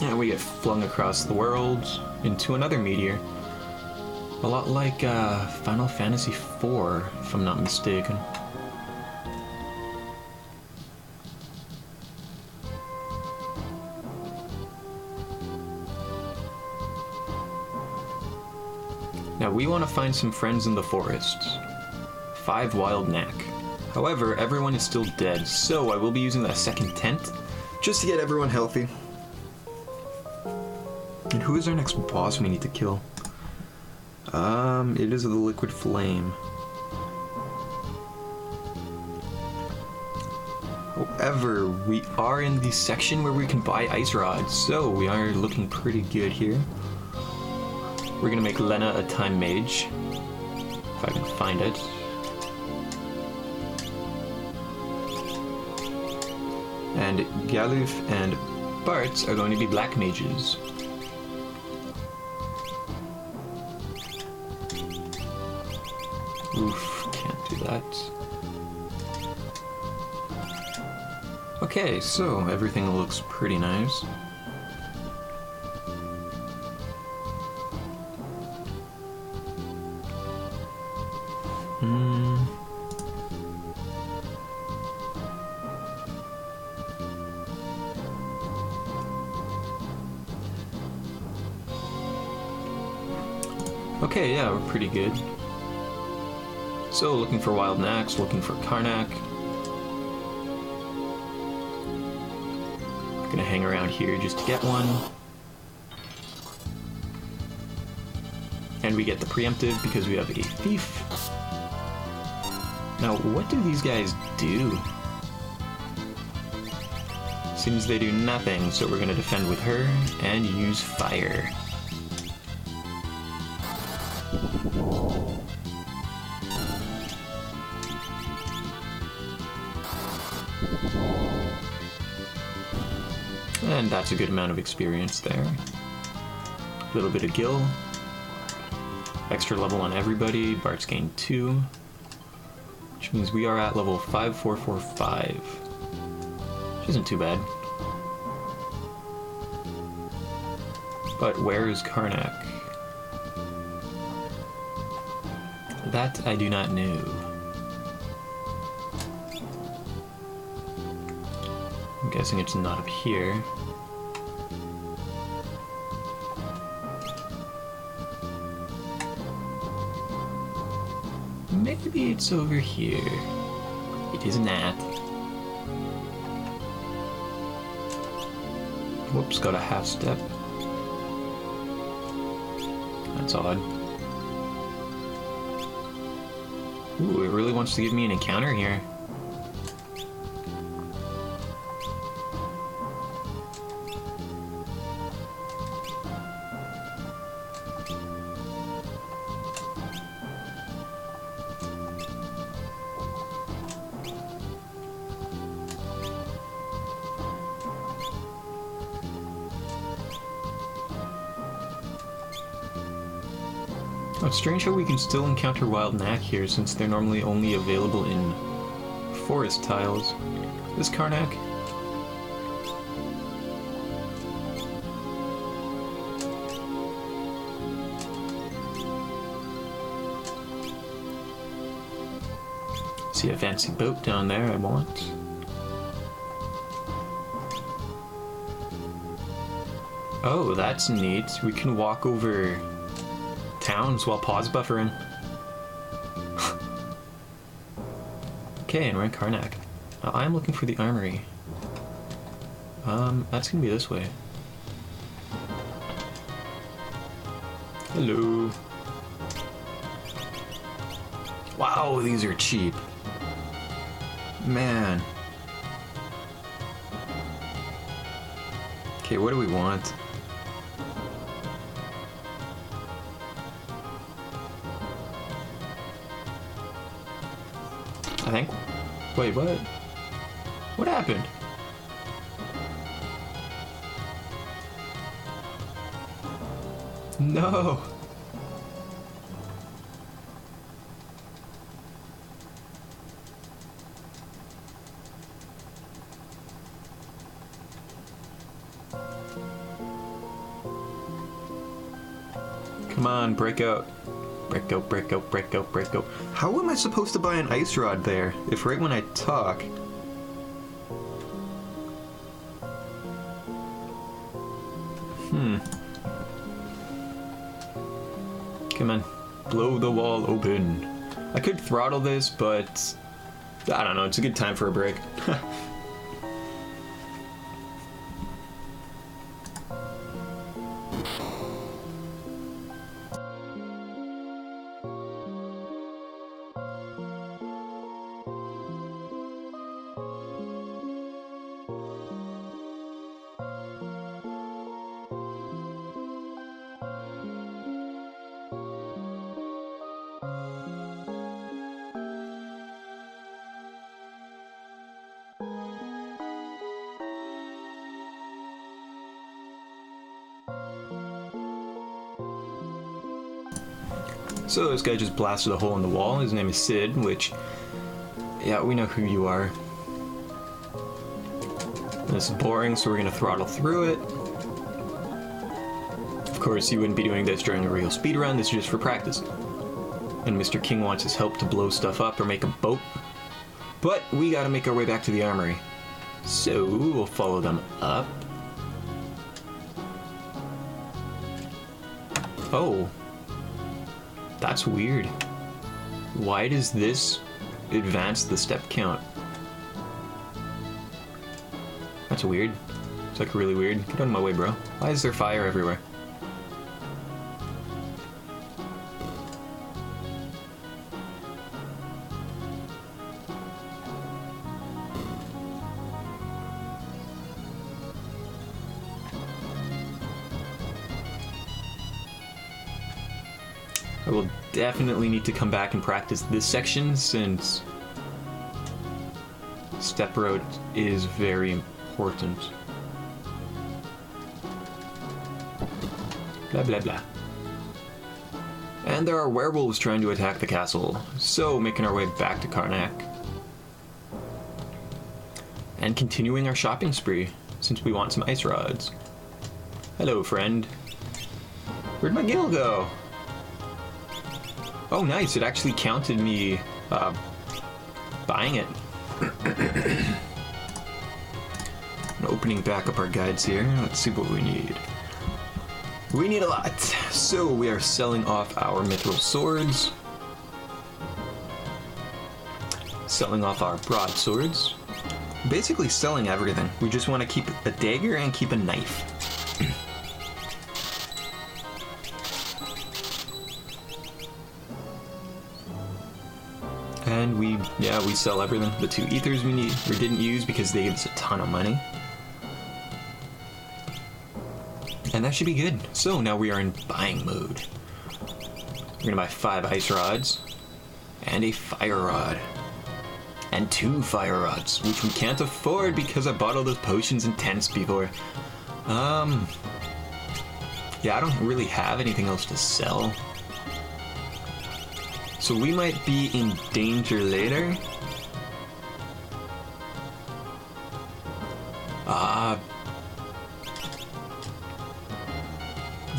And we get flung across the world into another meteor. A lot like Final Fantasy IV, if I'm not mistaken. Now we want to find some friends in the forests. 5 wild knack. However, everyone is still dead, so I will be using that second tent just to get everyone healthy. And who is our next boss we need to kill? It is the Liquid Flame. However, we are in the section where we can buy ice rods, so we are looking pretty good here. We're gonna make Lena a time mage, if I can find it. And Galuf and Bart are going to be black mages. Oof, can't do that. Okay, so everything looks pretty nice. Okay, yeah, we're pretty good. So, looking for wild knacks, looking for Karnak. Gonna hang around here just to get one. And we get the preemptive because we have a thief. Now, what do these guys do? Seems they do nothing, so we're gonna defend with her and use fire. And that's a good amount of experience there. A little bit of gil. Extra level on everybody. Bart's gained 2. Which means we are at level 5445. Which isn't too bad. But where is Karnak? That I do not know. I'm guessing it's not up here. Maybe it's over here. It is not. Whoops, got a half step. That's odd. Ooh, it really wants to give me an encounter here. Oh, it's strange how we can still encounter wild knack here since they're normally only available in forest tiles. This Karnak? See a fancy boat down there I want. Oh, that's neat. We can walk over towns while pause buffering. Okay, and we're in Karnak. I'm looking for the armory. That's gonna be this way. Hello. Wow, these are cheap. Man. Okay, what do we want? I think. Wait, what? What happened? No. Come on, break out. Break out, break out, break out, break out. How am I supposed to buy an ice rod there if right when I talk... Come on. Blow the wall open. I could throttle this, but... I don't know, it's a good time for a break. So this guy just blasted a hole in the wall. His name is Sid, which... yeah, we know who you are. This is boring, so we're gonna throttle through it. Of course, you wouldn't be doing this during a real speedrun. This is just for practice. And Mr. King wants his help to blow stuff up or make a boat. But we gotta make our way back to the armory. So we'll follow them up. Oh. That's weird. Why does this advance the step count? That's weird. It's like really weird. Get out of my way, bro. Why is there fire everywhere? I will definitely need to come back and practice this section since step road is very important. Blah blah blah. And there are werewolves trying to attack the castle, so making our way back to Karnak. And continuing our shopping spree, since we want some ice rods. Hello, friend. Where'd my gil go? Oh, nice. It actually counted me buying it. Opening back up our guides here. Let's see what we need. We need a lot. So we are selling off our mithril swords. Selling off our broadswords. Basically selling everything. We just want to keep a dagger and keep a knife. And we sell everything. The 2 ethers we need or didn't use because they gave us a ton of money. And that should be good. So now we are in buying mode. We're gonna buy 5 ice rods and a fire rod. And 2 fire rods, which we can't afford because I bought all those potions and tents before. Yeah, I don't really have anything else to sell. So we might be in danger later.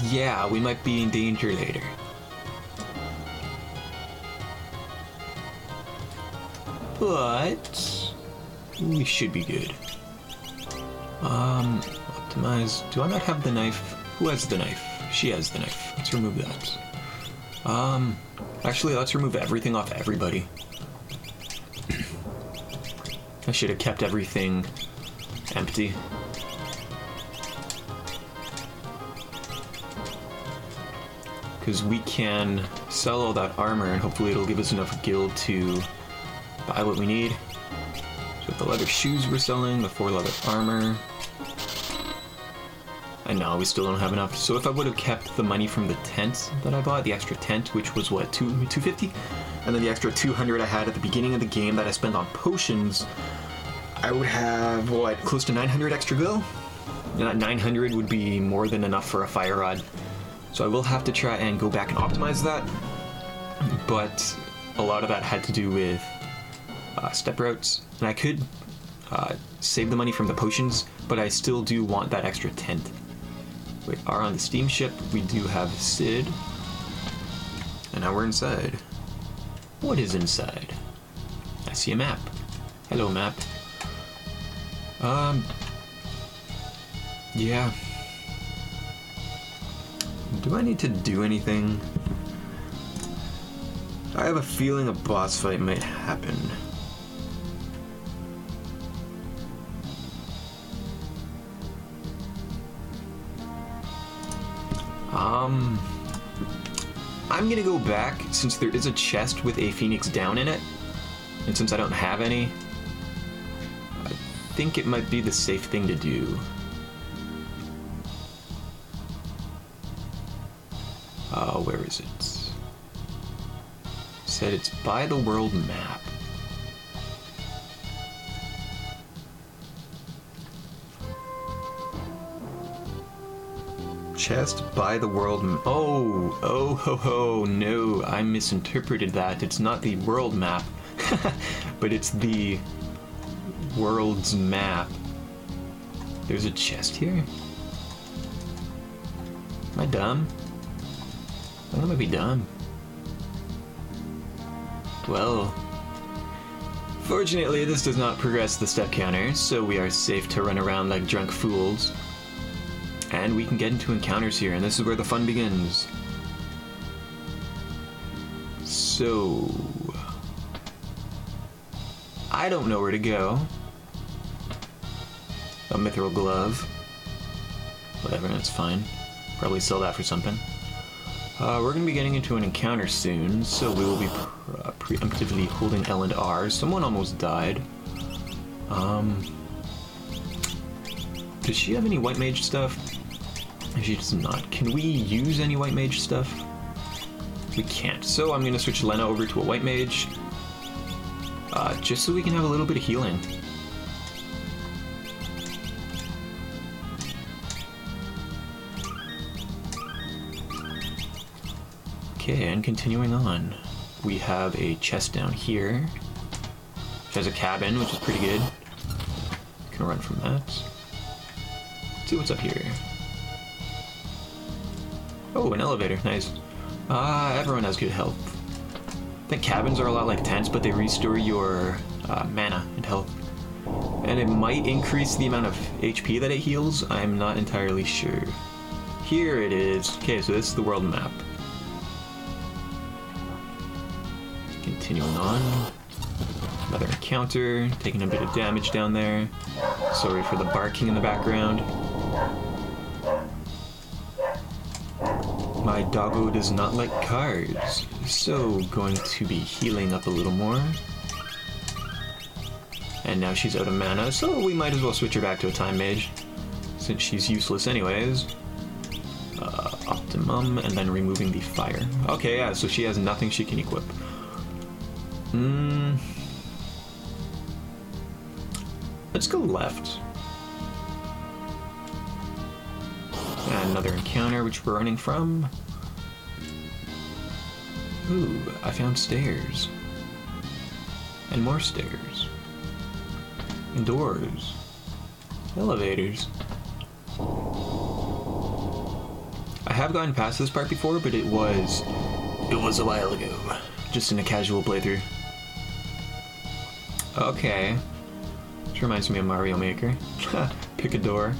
Yeah, we might be in danger later. But we should be good. Optimize. Do I not have the knife? Who has the knife? She has the knife. Let's remove that. Actually, let's remove everything off everybody. I should have kept everything empty. Because we can sell all that armor and hopefully it'll give us enough gil to buy what we need. So the leather shoes we're selling, the 4 leather armor. And no, we still don't have enough. So if I would have kept the money from the tent that I bought, the extra tent, which was what, 250? And then the extra 200 I had at the beginning of the game that I spent on potions, I would have, what, close to 900 extra gil? And that 900 would be more than enough for a fire rod. So I will have to try and go back and optimize that. But a lot of that had to do with step routes. And I could save the money from the potions, but I still do want that extra tent. We are on the steamship. We do have Sid. And now we're inside. What is inside? I see a map. Hello, map. Yeah. Do I need to do anything? I have a feeling a boss fight might happen. I'm gonna go back since there is a chest with a phoenix down in it, and since I don't have any, I think it might be the safe thing to do. Where is it? Said it's by the world map. Chest by the world oh, no, I misinterpreted that. It's not the world map, but it's the world's map. There's a chest here? Am I dumb? I might be dumb. Well, fortunately this does not progress the step counter, so we are safe to run around like drunk fools. And we can get into encounters here, and this is where the fun begins. So, I don't know where to go. A mithril glove. Whatever, that's fine. Probably sell that for something. We're going to be getting into an encounter soon, so we will be preemptively holding L and R. Someone almost died. Does she have any white mage stuff? She does not. Can we use any white mage stuff? We can't. So I'm going to switch Lena over to a white mage, just so we can have a little bit of healing. Okay, and continuing on, we have a chest down here, which has a cabin, which is pretty good. Can run from that. Let's see what's up here. Oh, an elevator, nice. Everyone has good health. I think cabins are a lot like tents, but they restore your mana and health. And it might increase the amount of HP that it heals, I'm not entirely sure. Here it is. Okay, so this is the world map. Continuing on, another encounter, taking a bit of damage down there. Sorry for the barking in the background. My doggo does not like cards, so going to be healing up a little more. And now she's out of mana, so we might as well switch her back to a time mage, since she's useless anyways. Optimum, and then removing the fire. Okay, yeah, so she has nothing she can equip. Let's go left. And another encounter which we're running from. Ooh, I found stairs. And more stairs. And doors. Elevators. I have gotten past this part before, but it was a while ago. Just in a casual playthrough. Okay. Which reminds me of Mario Maker. Pick a door.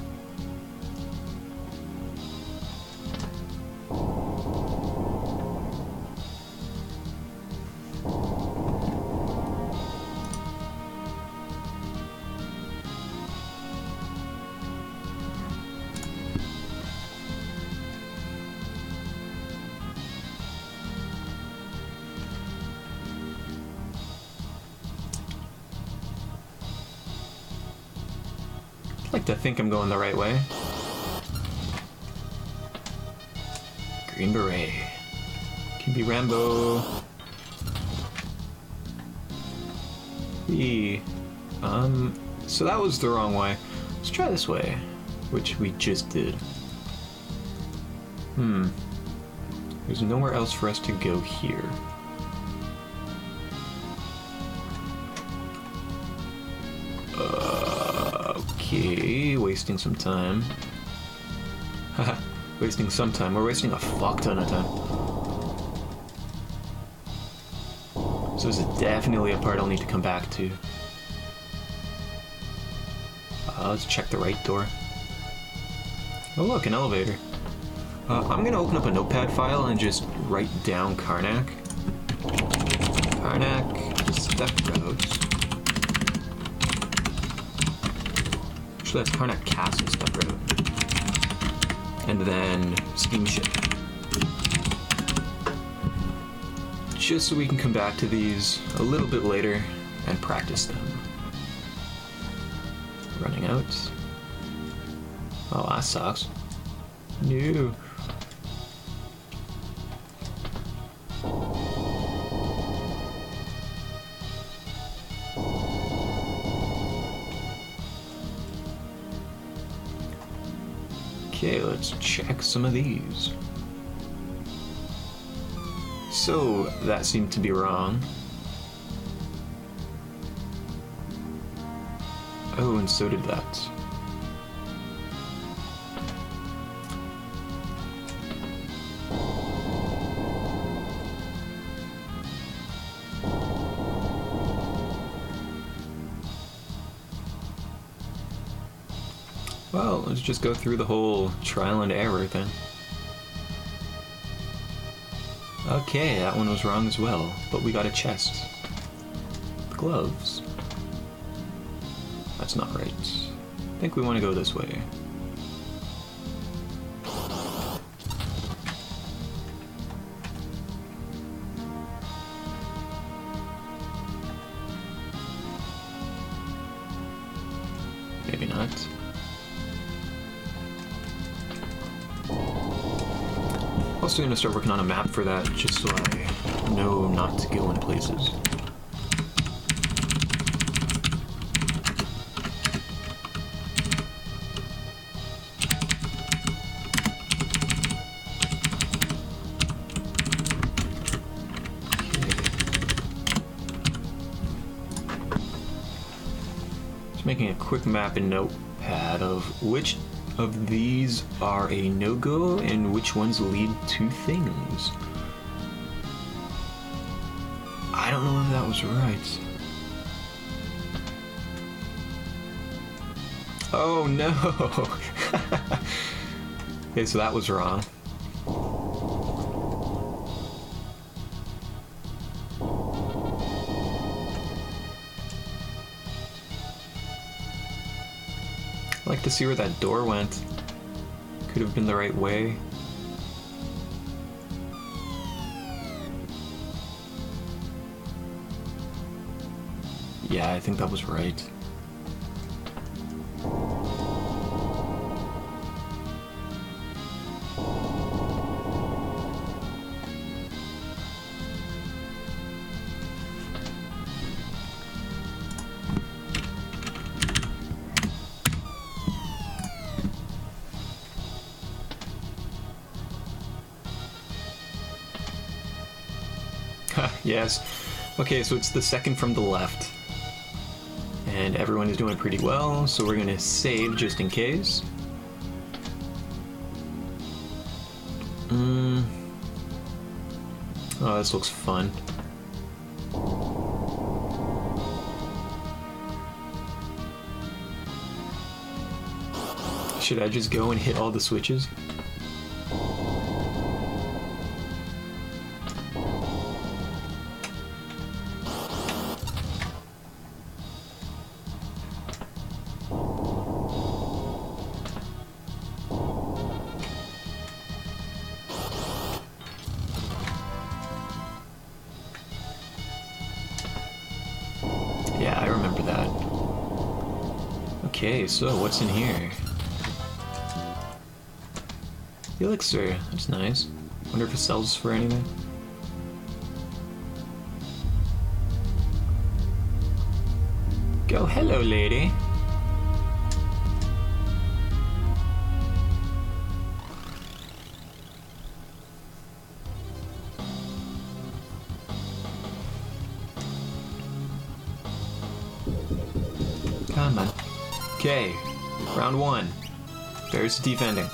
like to think I'm going the right way. Green Beret. Can be Rambo. So that was the wrong way. Let's try this way, which we just did. There's nowhere else for us to go here. Okay, wasting some time. Haha, wasting some time. We're wasting a fuck ton of time. So this is definitely a part I'll need to come back to. Let's check the right door. Oh look, an elevator. I'm gonna open up a notepad file and just write down Karnak. Karnak, step routes. Actually, that's Karnak Castle step route. And then steamship. Just so we can come back to these a little bit later and practice them. Running out. Oh, that sucks. No. Okay, let's check some of these. So, that seemed to be wrong. Oh, and so did that. Well, let's just go through the whole trial and error thing. Okay, that one was wrong as well, but we got a chest. Gloves. That's not right. I think we want to go this way. Maybe not. Also gonna start working on a map for that, just so I know not to go in places. Making a quick map and notepad of which of these are a no-go and which ones lead to things. I don't know if that was right. Oh no! Okay, so that was wrong. I'd like to see where that door went. Could have been the right way. Yeah, I think that was right. Yes. Okay, so it's the second from the left. And everyone is doing pretty well, so we're gonna save just in case. Oh, this looks fun. Should I just go and hit all the switches? Okay, so what's in here? Elixir, that's nice. Wonder if it sells for anything. Go, hello, lady. Come on. Okay, round one. Ferris is defending.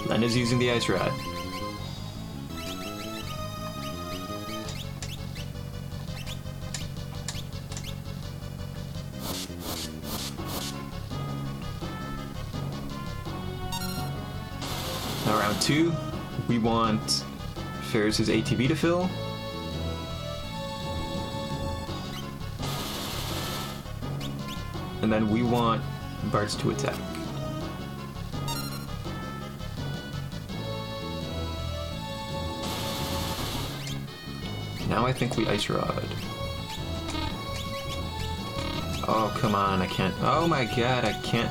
Lena's using the ice rod. Now round two, we want Ferris's ATB to fill. And then we want Bart's to attack. Now I think we ice rod. Oh, come on, I can't. Oh my god, I can't.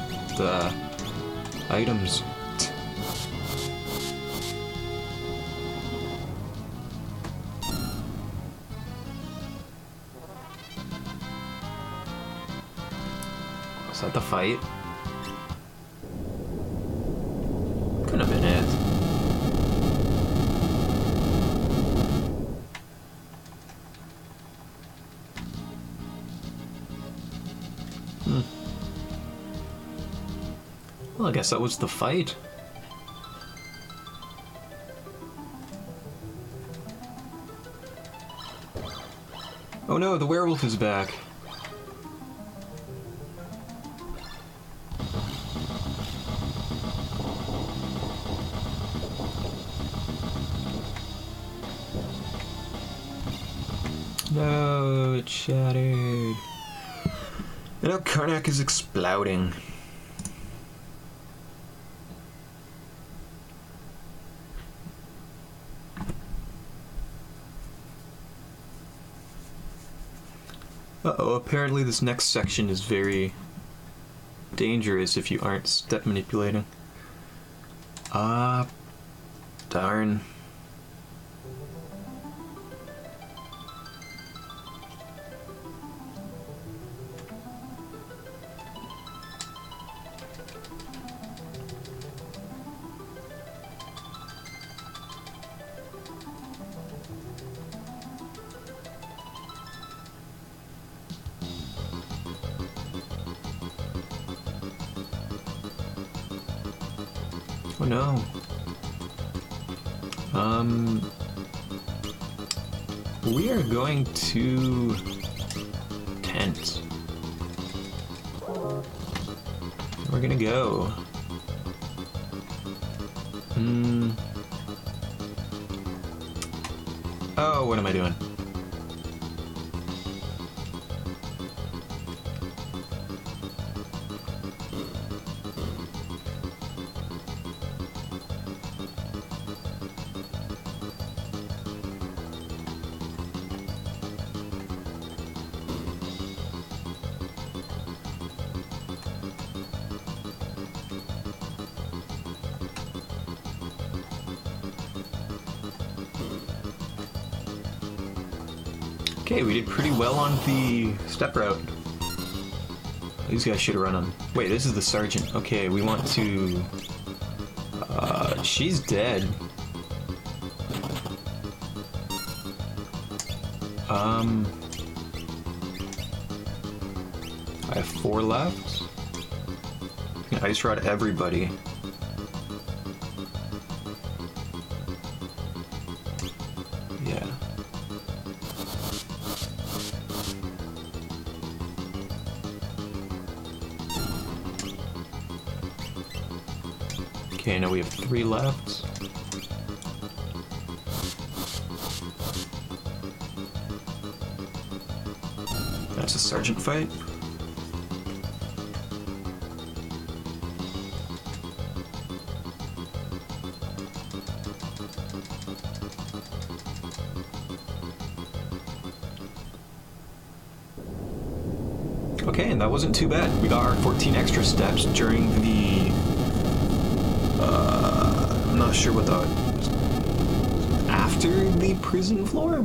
Items. Is that the fight? Couldn't have been it. Well, I guess that was the fight. Oh no, the werewolf is back. No, it shattered. And now Karnak is exploding. Uh-oh, apparently this next section is very dangerous if you aren't step manipulating. Ah, darn. Oh no. We are going to tent. We're gonna go. Oh, what am I doing? Okay, we did pretty well on the step route. These guys should have run on. Wait, this is the sergeant. Okay, we want to... she's dead. I have 4 left. I just rod everybody. Yeah. Okay, now we have 3 left. That's a sergeant fight. Okay, and that wasn't too bad. We got our 14 extra steps during the... I'm not sure what that... After the prison floor?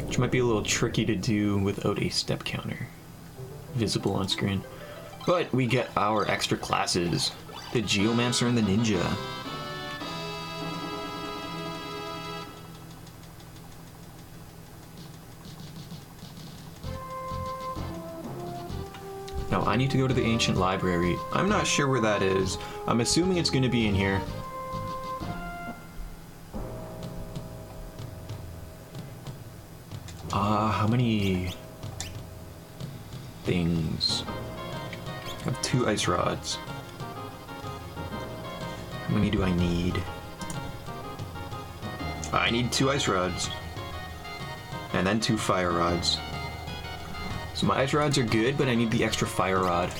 Which might be a little tricky to do without a step counter visible on screen. But we get our extra classes. The Geomancer and the Ninja. Now I need to go to the ancient library. I'm not sure where that is. I'm assuming it's going to be in here. How many things? I have 2 ice rods. How many do I need? I need 2 ice rods. And then 2 fire rods. So my ice rods are good, but I need the extra fire rod.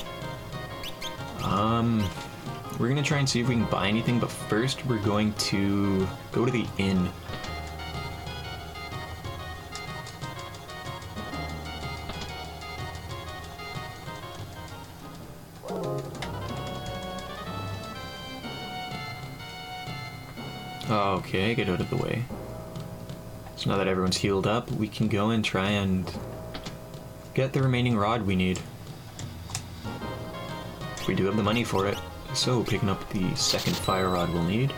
We're gonna try and see if we can buy anything, but first we're going to go to the inn. Okay, get out of the way. So now that everyone's healed up, we can go and try and get the remaining rod we need. We do have the money for it, so picking up the second fire rod we'll need.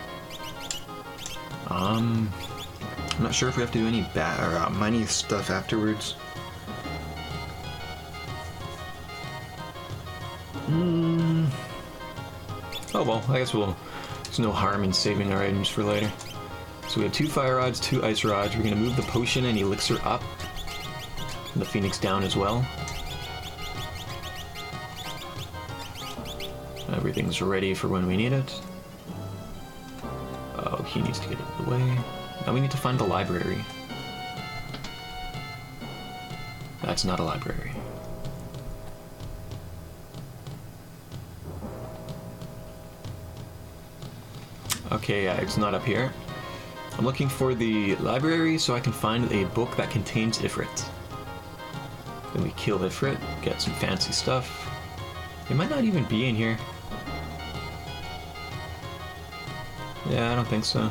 I'm not sure if we have to do any money stuff afterwards. Oh well, I guess there's no harm in saving our items for later. So we have 2 fire rods, 2 ice rods. We're gonna move the potion and elixir up. And the phoenix down as well. Everything's ready for when we need it. Oh, he needs to get out of the way. Now we need to find the library. That's not a library. Okay, yeah, it's not up here. I'm looking for the library so I can find a book that contains Ifrit. Then we kill Ifrit, get some fancy stuff. It might not even be in here. Yeah, I don't think so.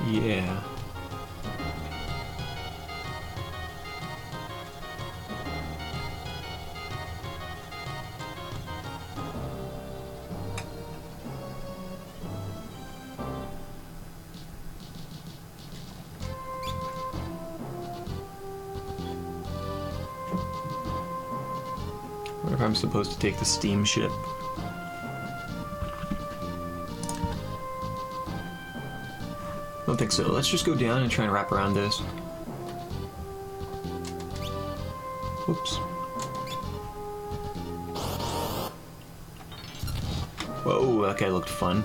Yeah. What if I'm supposed to take the steamship? Don't think so. Let's just go down and try and wrap around this. Whoops. Whoa, that guy looked fun.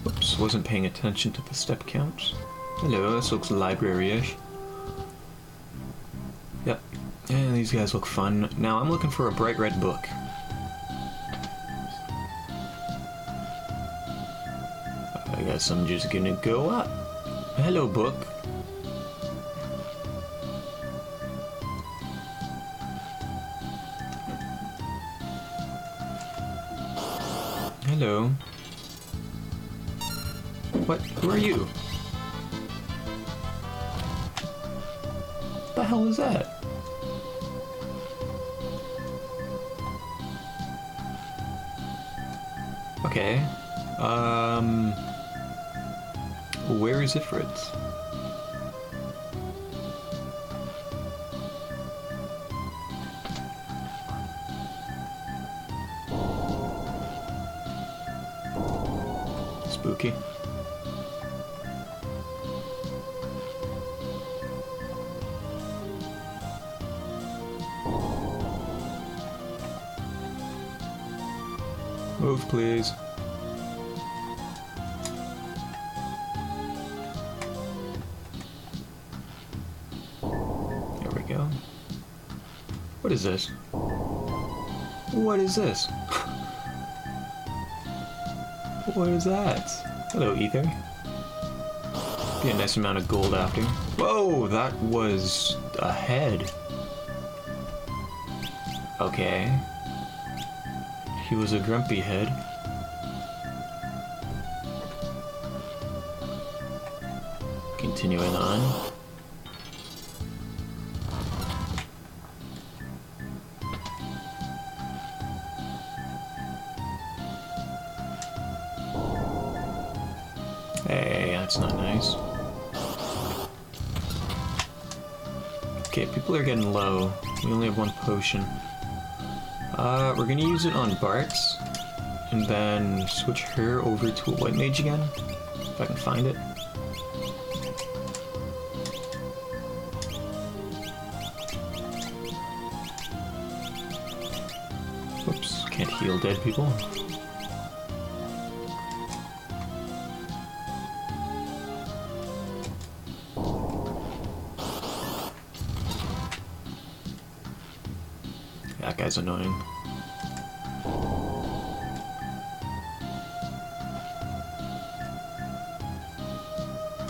Whoops, wasn't paying attention to the step counts. Hello, this looks library-ish. Yep, yeah, these guys look fun. Now I'm looking for a bright red book. I guess I'm just gonna go up. Hello, book. Hello. What? Who are you? What the hell is that? Okay. Where is Ifrit? Spooky. move, please. There we go. What is this? What is this? What is that? Hello, Ether. Get a nice amount of gold after. Whoa, that was a head. Okay. He was a grumpy head. Continuing on. Hey, that's not nice. Okay, people are getting low. We only have one potion. We're gonna use it on Bart's, and then switch her over to a white mage again, if I can find it. Whoops, can't heal dead people. That guy's annoying.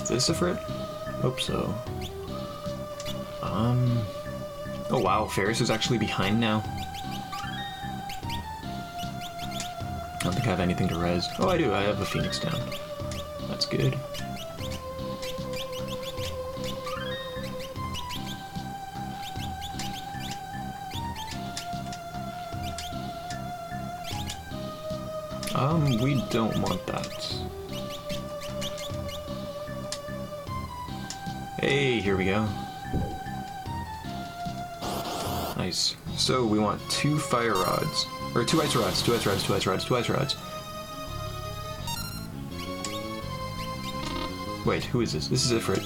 Is this a Frit? Hope so. Oh wow, Ferris is actually behind now. I don't think I have anything to res. Oh, I do. I have a Phoenix down. That's good. We don't want that. Hey, here we go. Nice. So we want 2 fire rods. Or 2 ice rods, 2 ice rods, 2 ice rods, 2 ice rods. Wait, who is this? This is Ifrit.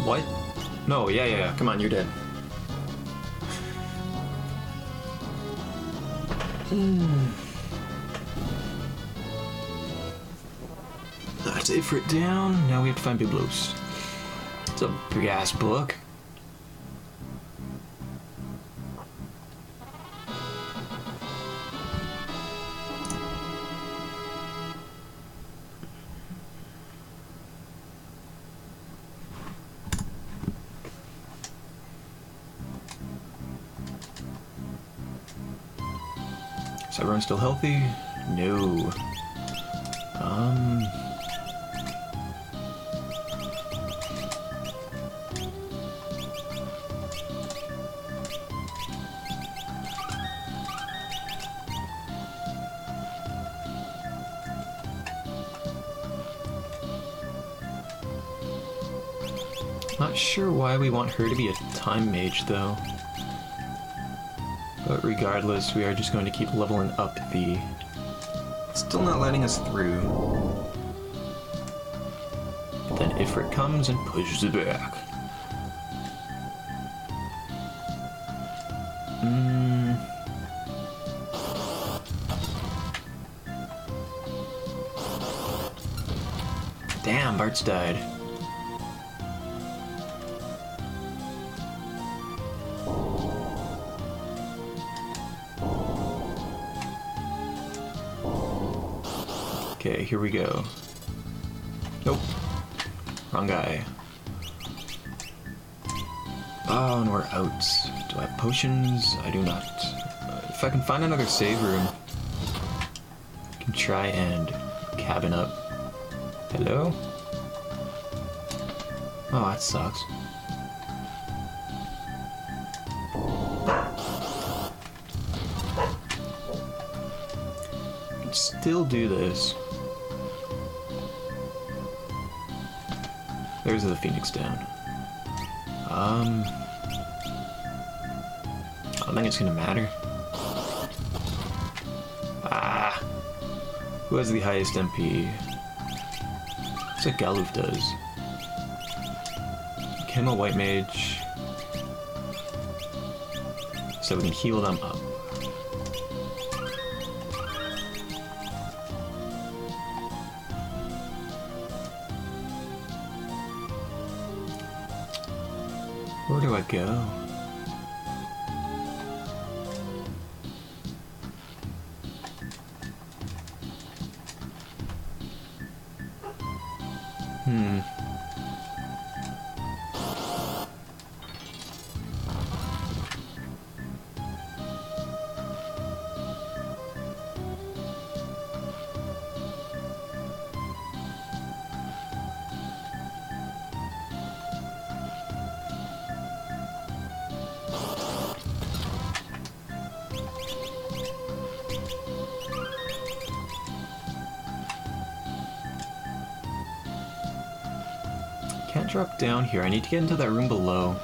What? No, yeah. Come on, you're dead. That's Ifrit down. Now we have to find Biblos. It's a big ass book. Is everyone still healthy? No. Not sure why we want her to be a time mage, though. But regardless, we are just going to keep leveling up the... Still not letting us through. But then Ifrit comes and pushes it back. Damn, Bart's died. Okay, here we go. Nope. Wrong guy. Oh, and we're out. Do I have potions? I do not. If I can find another save room, I can try and cabin up. Hello? Oh, that sucks. I can still do this. There's the Phoenix down. I don't think it's gonna matter. Who has the highest MP? Looks like Galuf does. Make him a white mage. So we can heal them up. Where do I go? Can't drop down here. I need to get into that room below.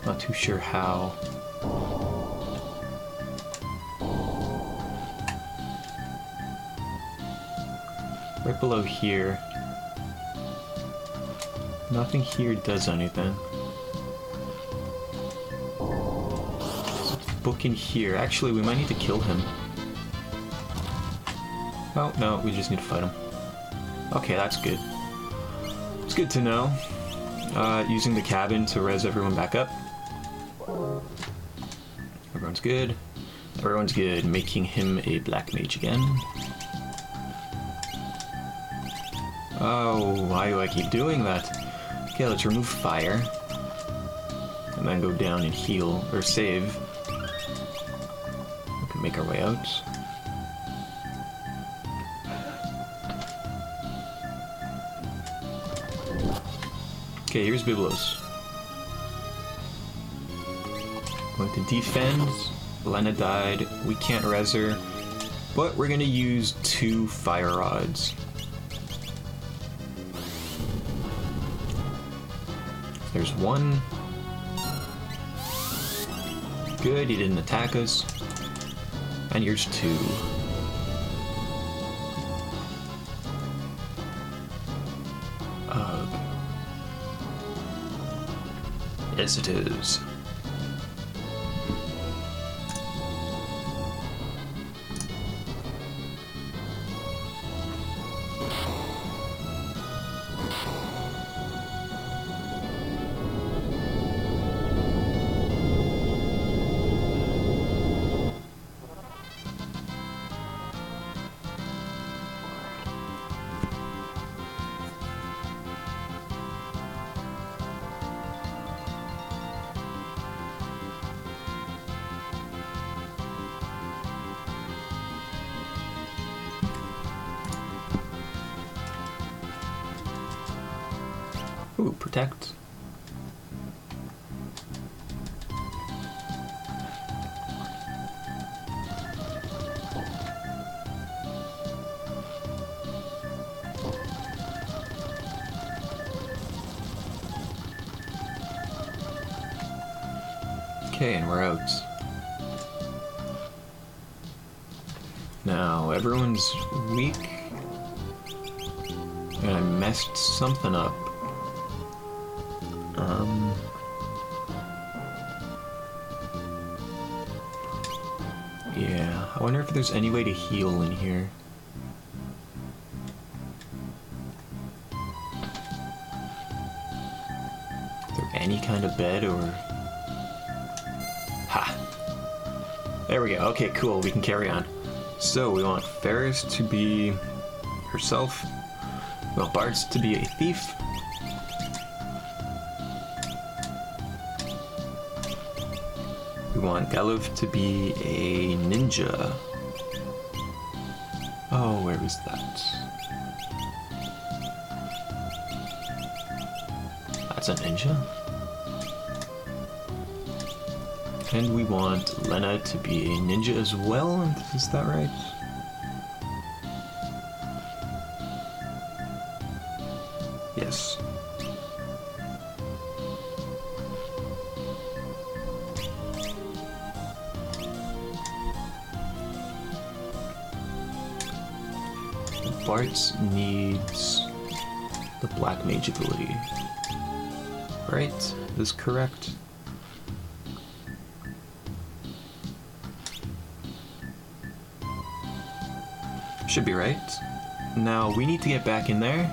Not too sure how. Right below here. Nothing here does anything. Book in here. Actually, we might need to kill him. Oh, no, we just need to fight him. Okay, that's good. It's good to know. Using the cabin to res everyone back up. Everyone's good. Everyone's good. Making him a black mage again. Oh, why do I keep doing that? Okay, let's remove fire. And then go down and heal, or save. We can make our way out. Okay, here's Biblos. Going to defend. Lena died. We can't res her. But we're going to use 2 fire rods. There's 1. Good, he didn't attack us. And here's 2. Ugh. Yes, it is. Ooh, protect. Okay, and we're out. Now, everyone's weak. And I messed something up. Yeah, I wonder if there's any way to heal in here. Is there any kind of bed or... Ha! There we go. Okay, cool. We can carry on. So, we want Ferris to be herself. We want Bards to be a thief. We want Galuf to be a ninja. Oh, where was that? That's a ninja? And we want Lena to be a ninja as well, is that right? Yes. martial arts needs the black mage ability. Right? Is this correct? Should be right. Now we need to get back in there.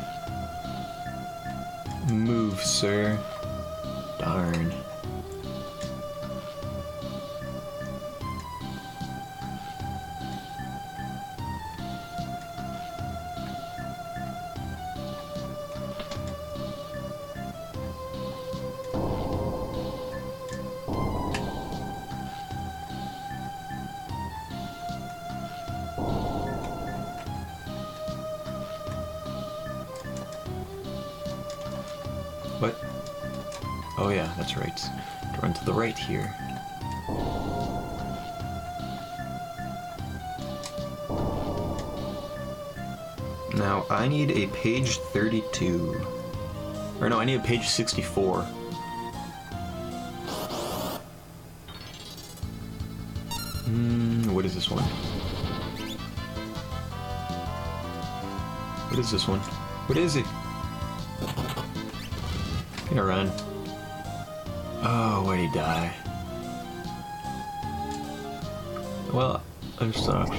Move, sir. Darn. What? Oh yeah, that's right. To run to the right here. Now, I need a page 32. Or no, I need a page 64. What is this one? What is this one? What is it? Gonna run. Oh, where'd he die? Well, I'm stuck.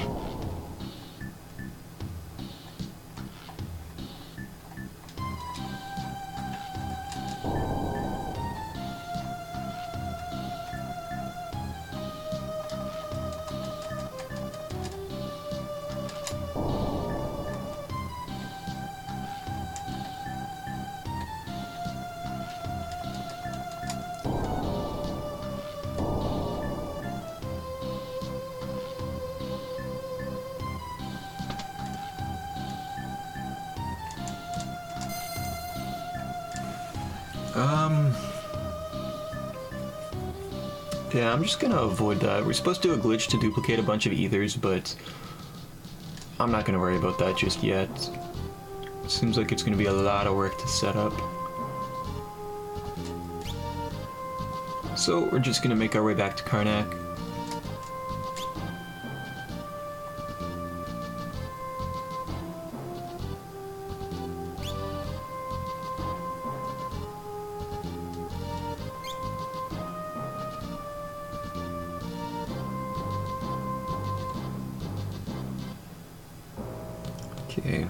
Yeah, I'm just gonna avoid that. We're supposed to do a glitch to duplicate a bunch of ethers, but I'm not gonna worry about that just yet. Seems like it's gonna be a lot of work to set up. So we're just gonna make our way back to Karnak. Okay.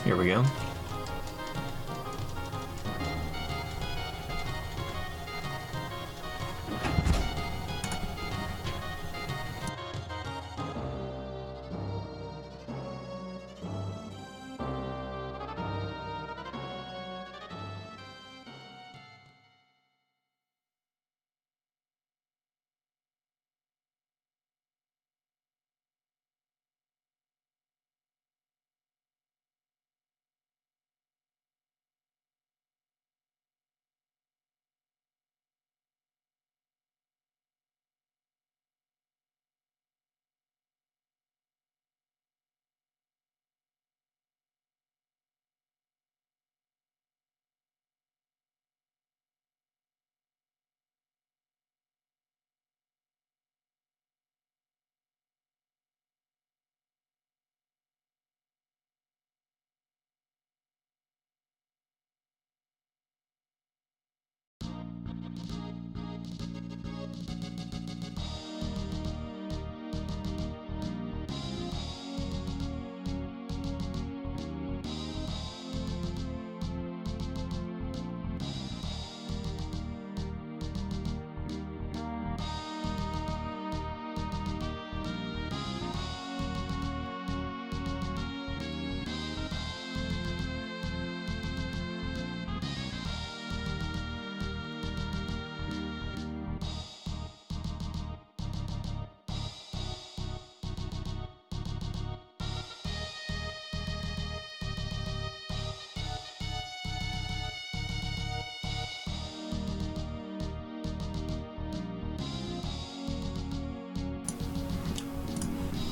Here we go.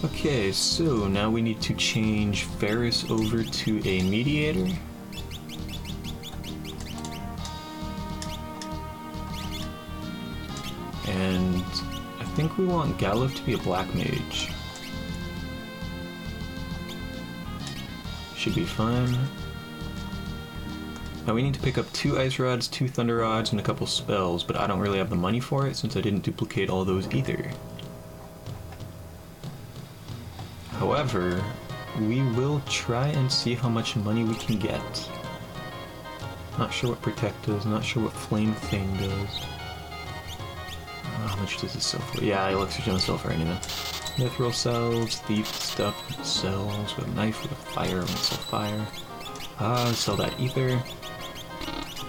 Okay, so now we need to change Ferris over to a mediator. And I think we want Galuf to be a black mage. Should be fine. Now we need to pick up 2 ice rods, 2 thunder rods, and a couple spells, but I don't really have the money for it since I didn't duplicate all those either. However, we will try and see how much money we can get. Not sure what Protect does, not sure what Flame Thing does. How much does this sell for? Yeah, Elixir don't sell for anything. Mithril sells, Thief stuff sells, with a knife, with a fire, and sell fire. Sell that ether.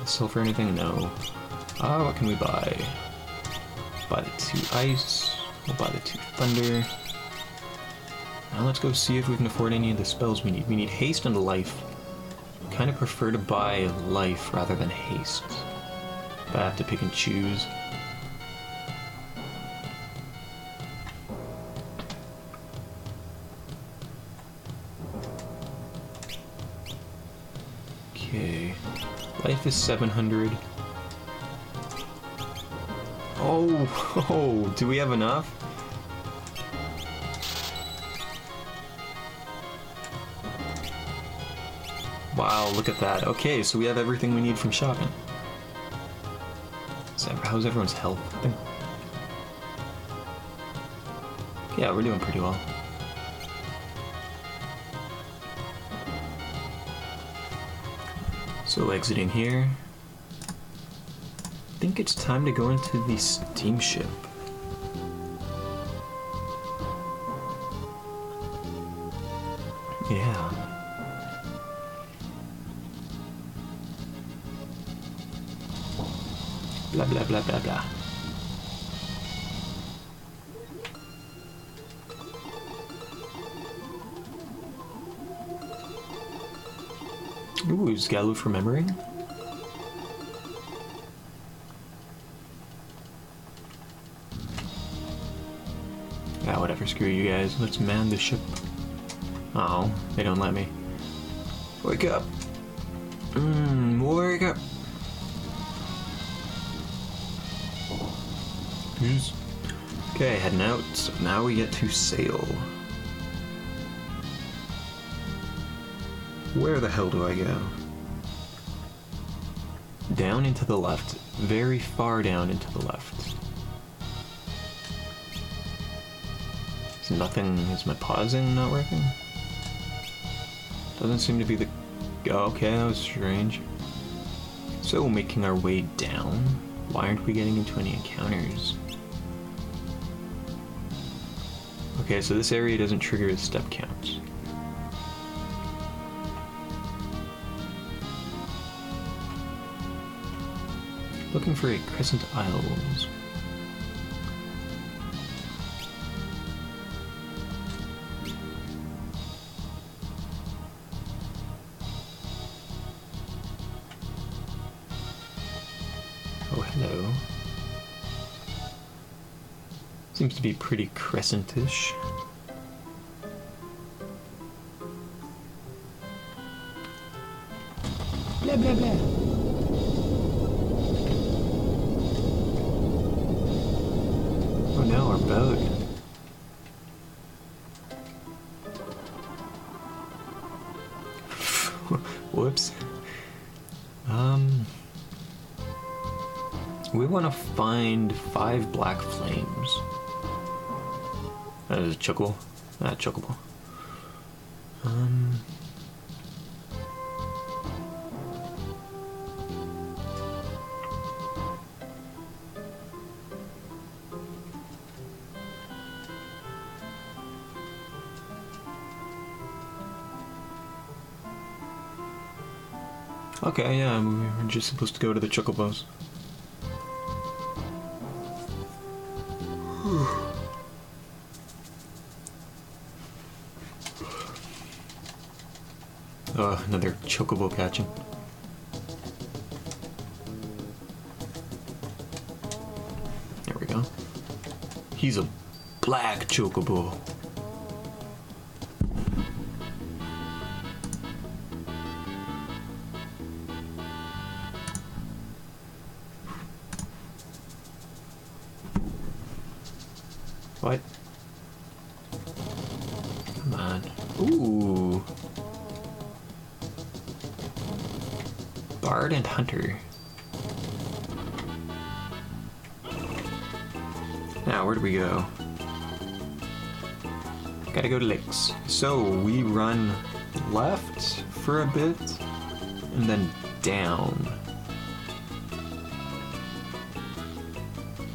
Sell for anything? No. What can we buy? Buy the 2 ice, we'll buy the 2 thunder. Now let's go see if we can afford any of the spells we need. We need haste and life. Kind of prefer to buy life rather than haste. But I have to pick and choose. Okay. Life is 700. Oh, do we have enough? Wow, look at that. Okay, so we have everything we need from shopping. How's everyone's health? Yeah, we're doing pretty well. So exiting here. I think it's time to go into the steamship. Yeah. Blah blah blah blah blah. Ooh, is Galuf remembering? Ah, whatever, screw you guys. Let's man the ship. Oh, they don't let me. Wake up! Wake up! Okay, heading out. So now we get to sail. Where the hell do I go? Down into the left. Very far down into the left. Is nothing... Is my pausing not working? Doesn't seem to be the... Oh, okay, that was strange. So, making our way down. Why aren't we getting into any encounters? Okay, so this area doesn't trigger the step counts. Looking for a Crescent Isles. Oh, hello. Seems to be pretty crescentish. Blah blah blah. Oh no, our boat. Whoops. We want to find 5 black flames. That is a chocobo. Chocobo. Okay, yeah, we were just supposed to go to the chocobos. Another chocobo catching. There we go. He's a black chocobo. What? Come on. Ooh. Bard and Hunter. Now, where do we go? Gotta go to lakes. So, we run left for a bit, and then down.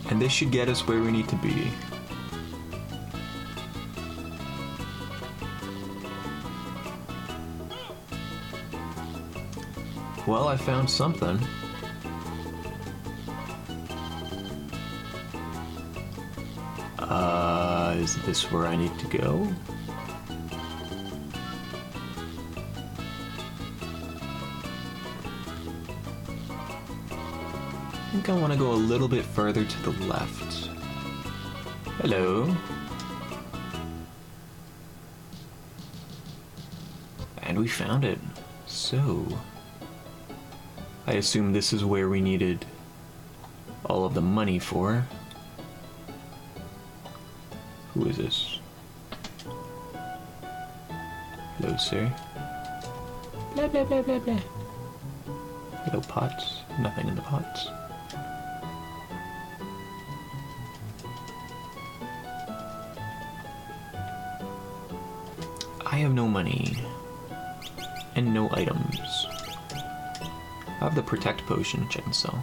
And this should get us where we need to be. Well, I found something. Is this where I need to go? I think I want to go a little bit further to the left. Hello. And we found it. So, I assume this is where we needed all of the money for. Who is this? Hello, sir. Blah, blah, blah, blah, blah. Hello, pots. Nothing in the pots. I have no money. And no items. I have the protect potion, which I can sell.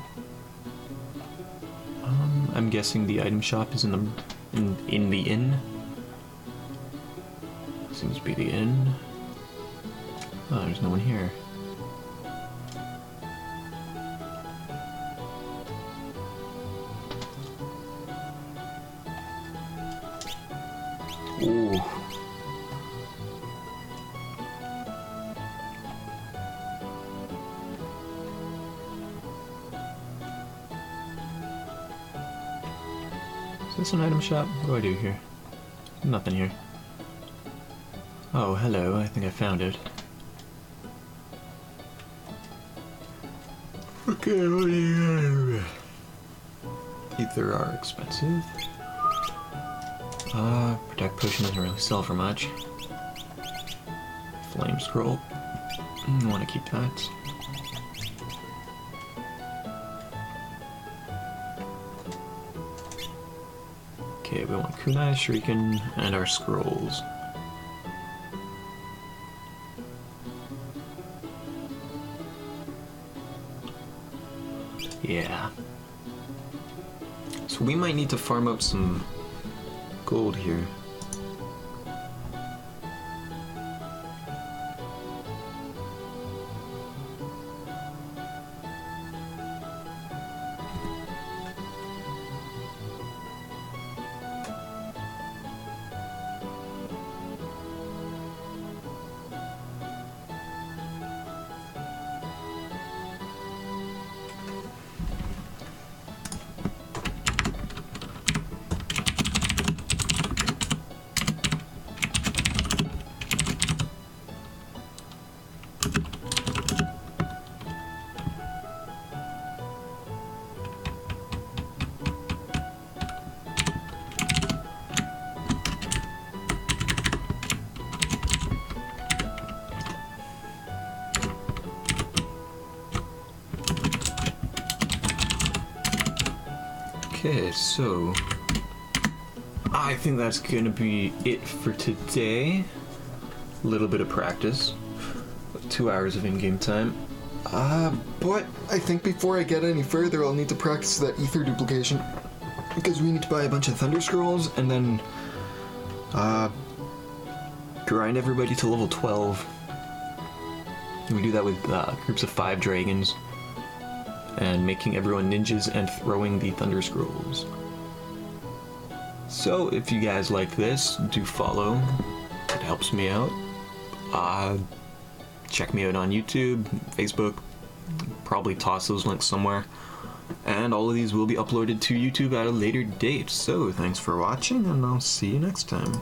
I'm guessing the item shop is in the inn. Seems to be the inn. Oh, there's no one here. Ooh. Is this an item shop? What do I do here? Nothing here. Oh, hello. I think I found it. Okay, what do you got? Ether are expensive. Protect potion doesn't really sell for much. Flame scroll. I want to keep that. Okay, we want kunai, shuriken, and our scrolls. Yeah. So we might need to farm up some gold here. Okay, so I think that's gonna be it for today. A little bit of practice, 2 hours of in-game time. But I think before I get any further, I'll need to practice that ether duplication, because we need to buy a bunch of thunder scrolls and then grind everybody to level 12. And we do that with groups of 5 dragons. And making everyone ninjas and throwing the thunder scrolls. So if you guys like this, do follow. It helps me out. Check me out on YouTube, Facebook. Probably toss those links somewhere. And all of these will be uploaded to YouTube at a later date. So thanks for watching, and I'll see you next time.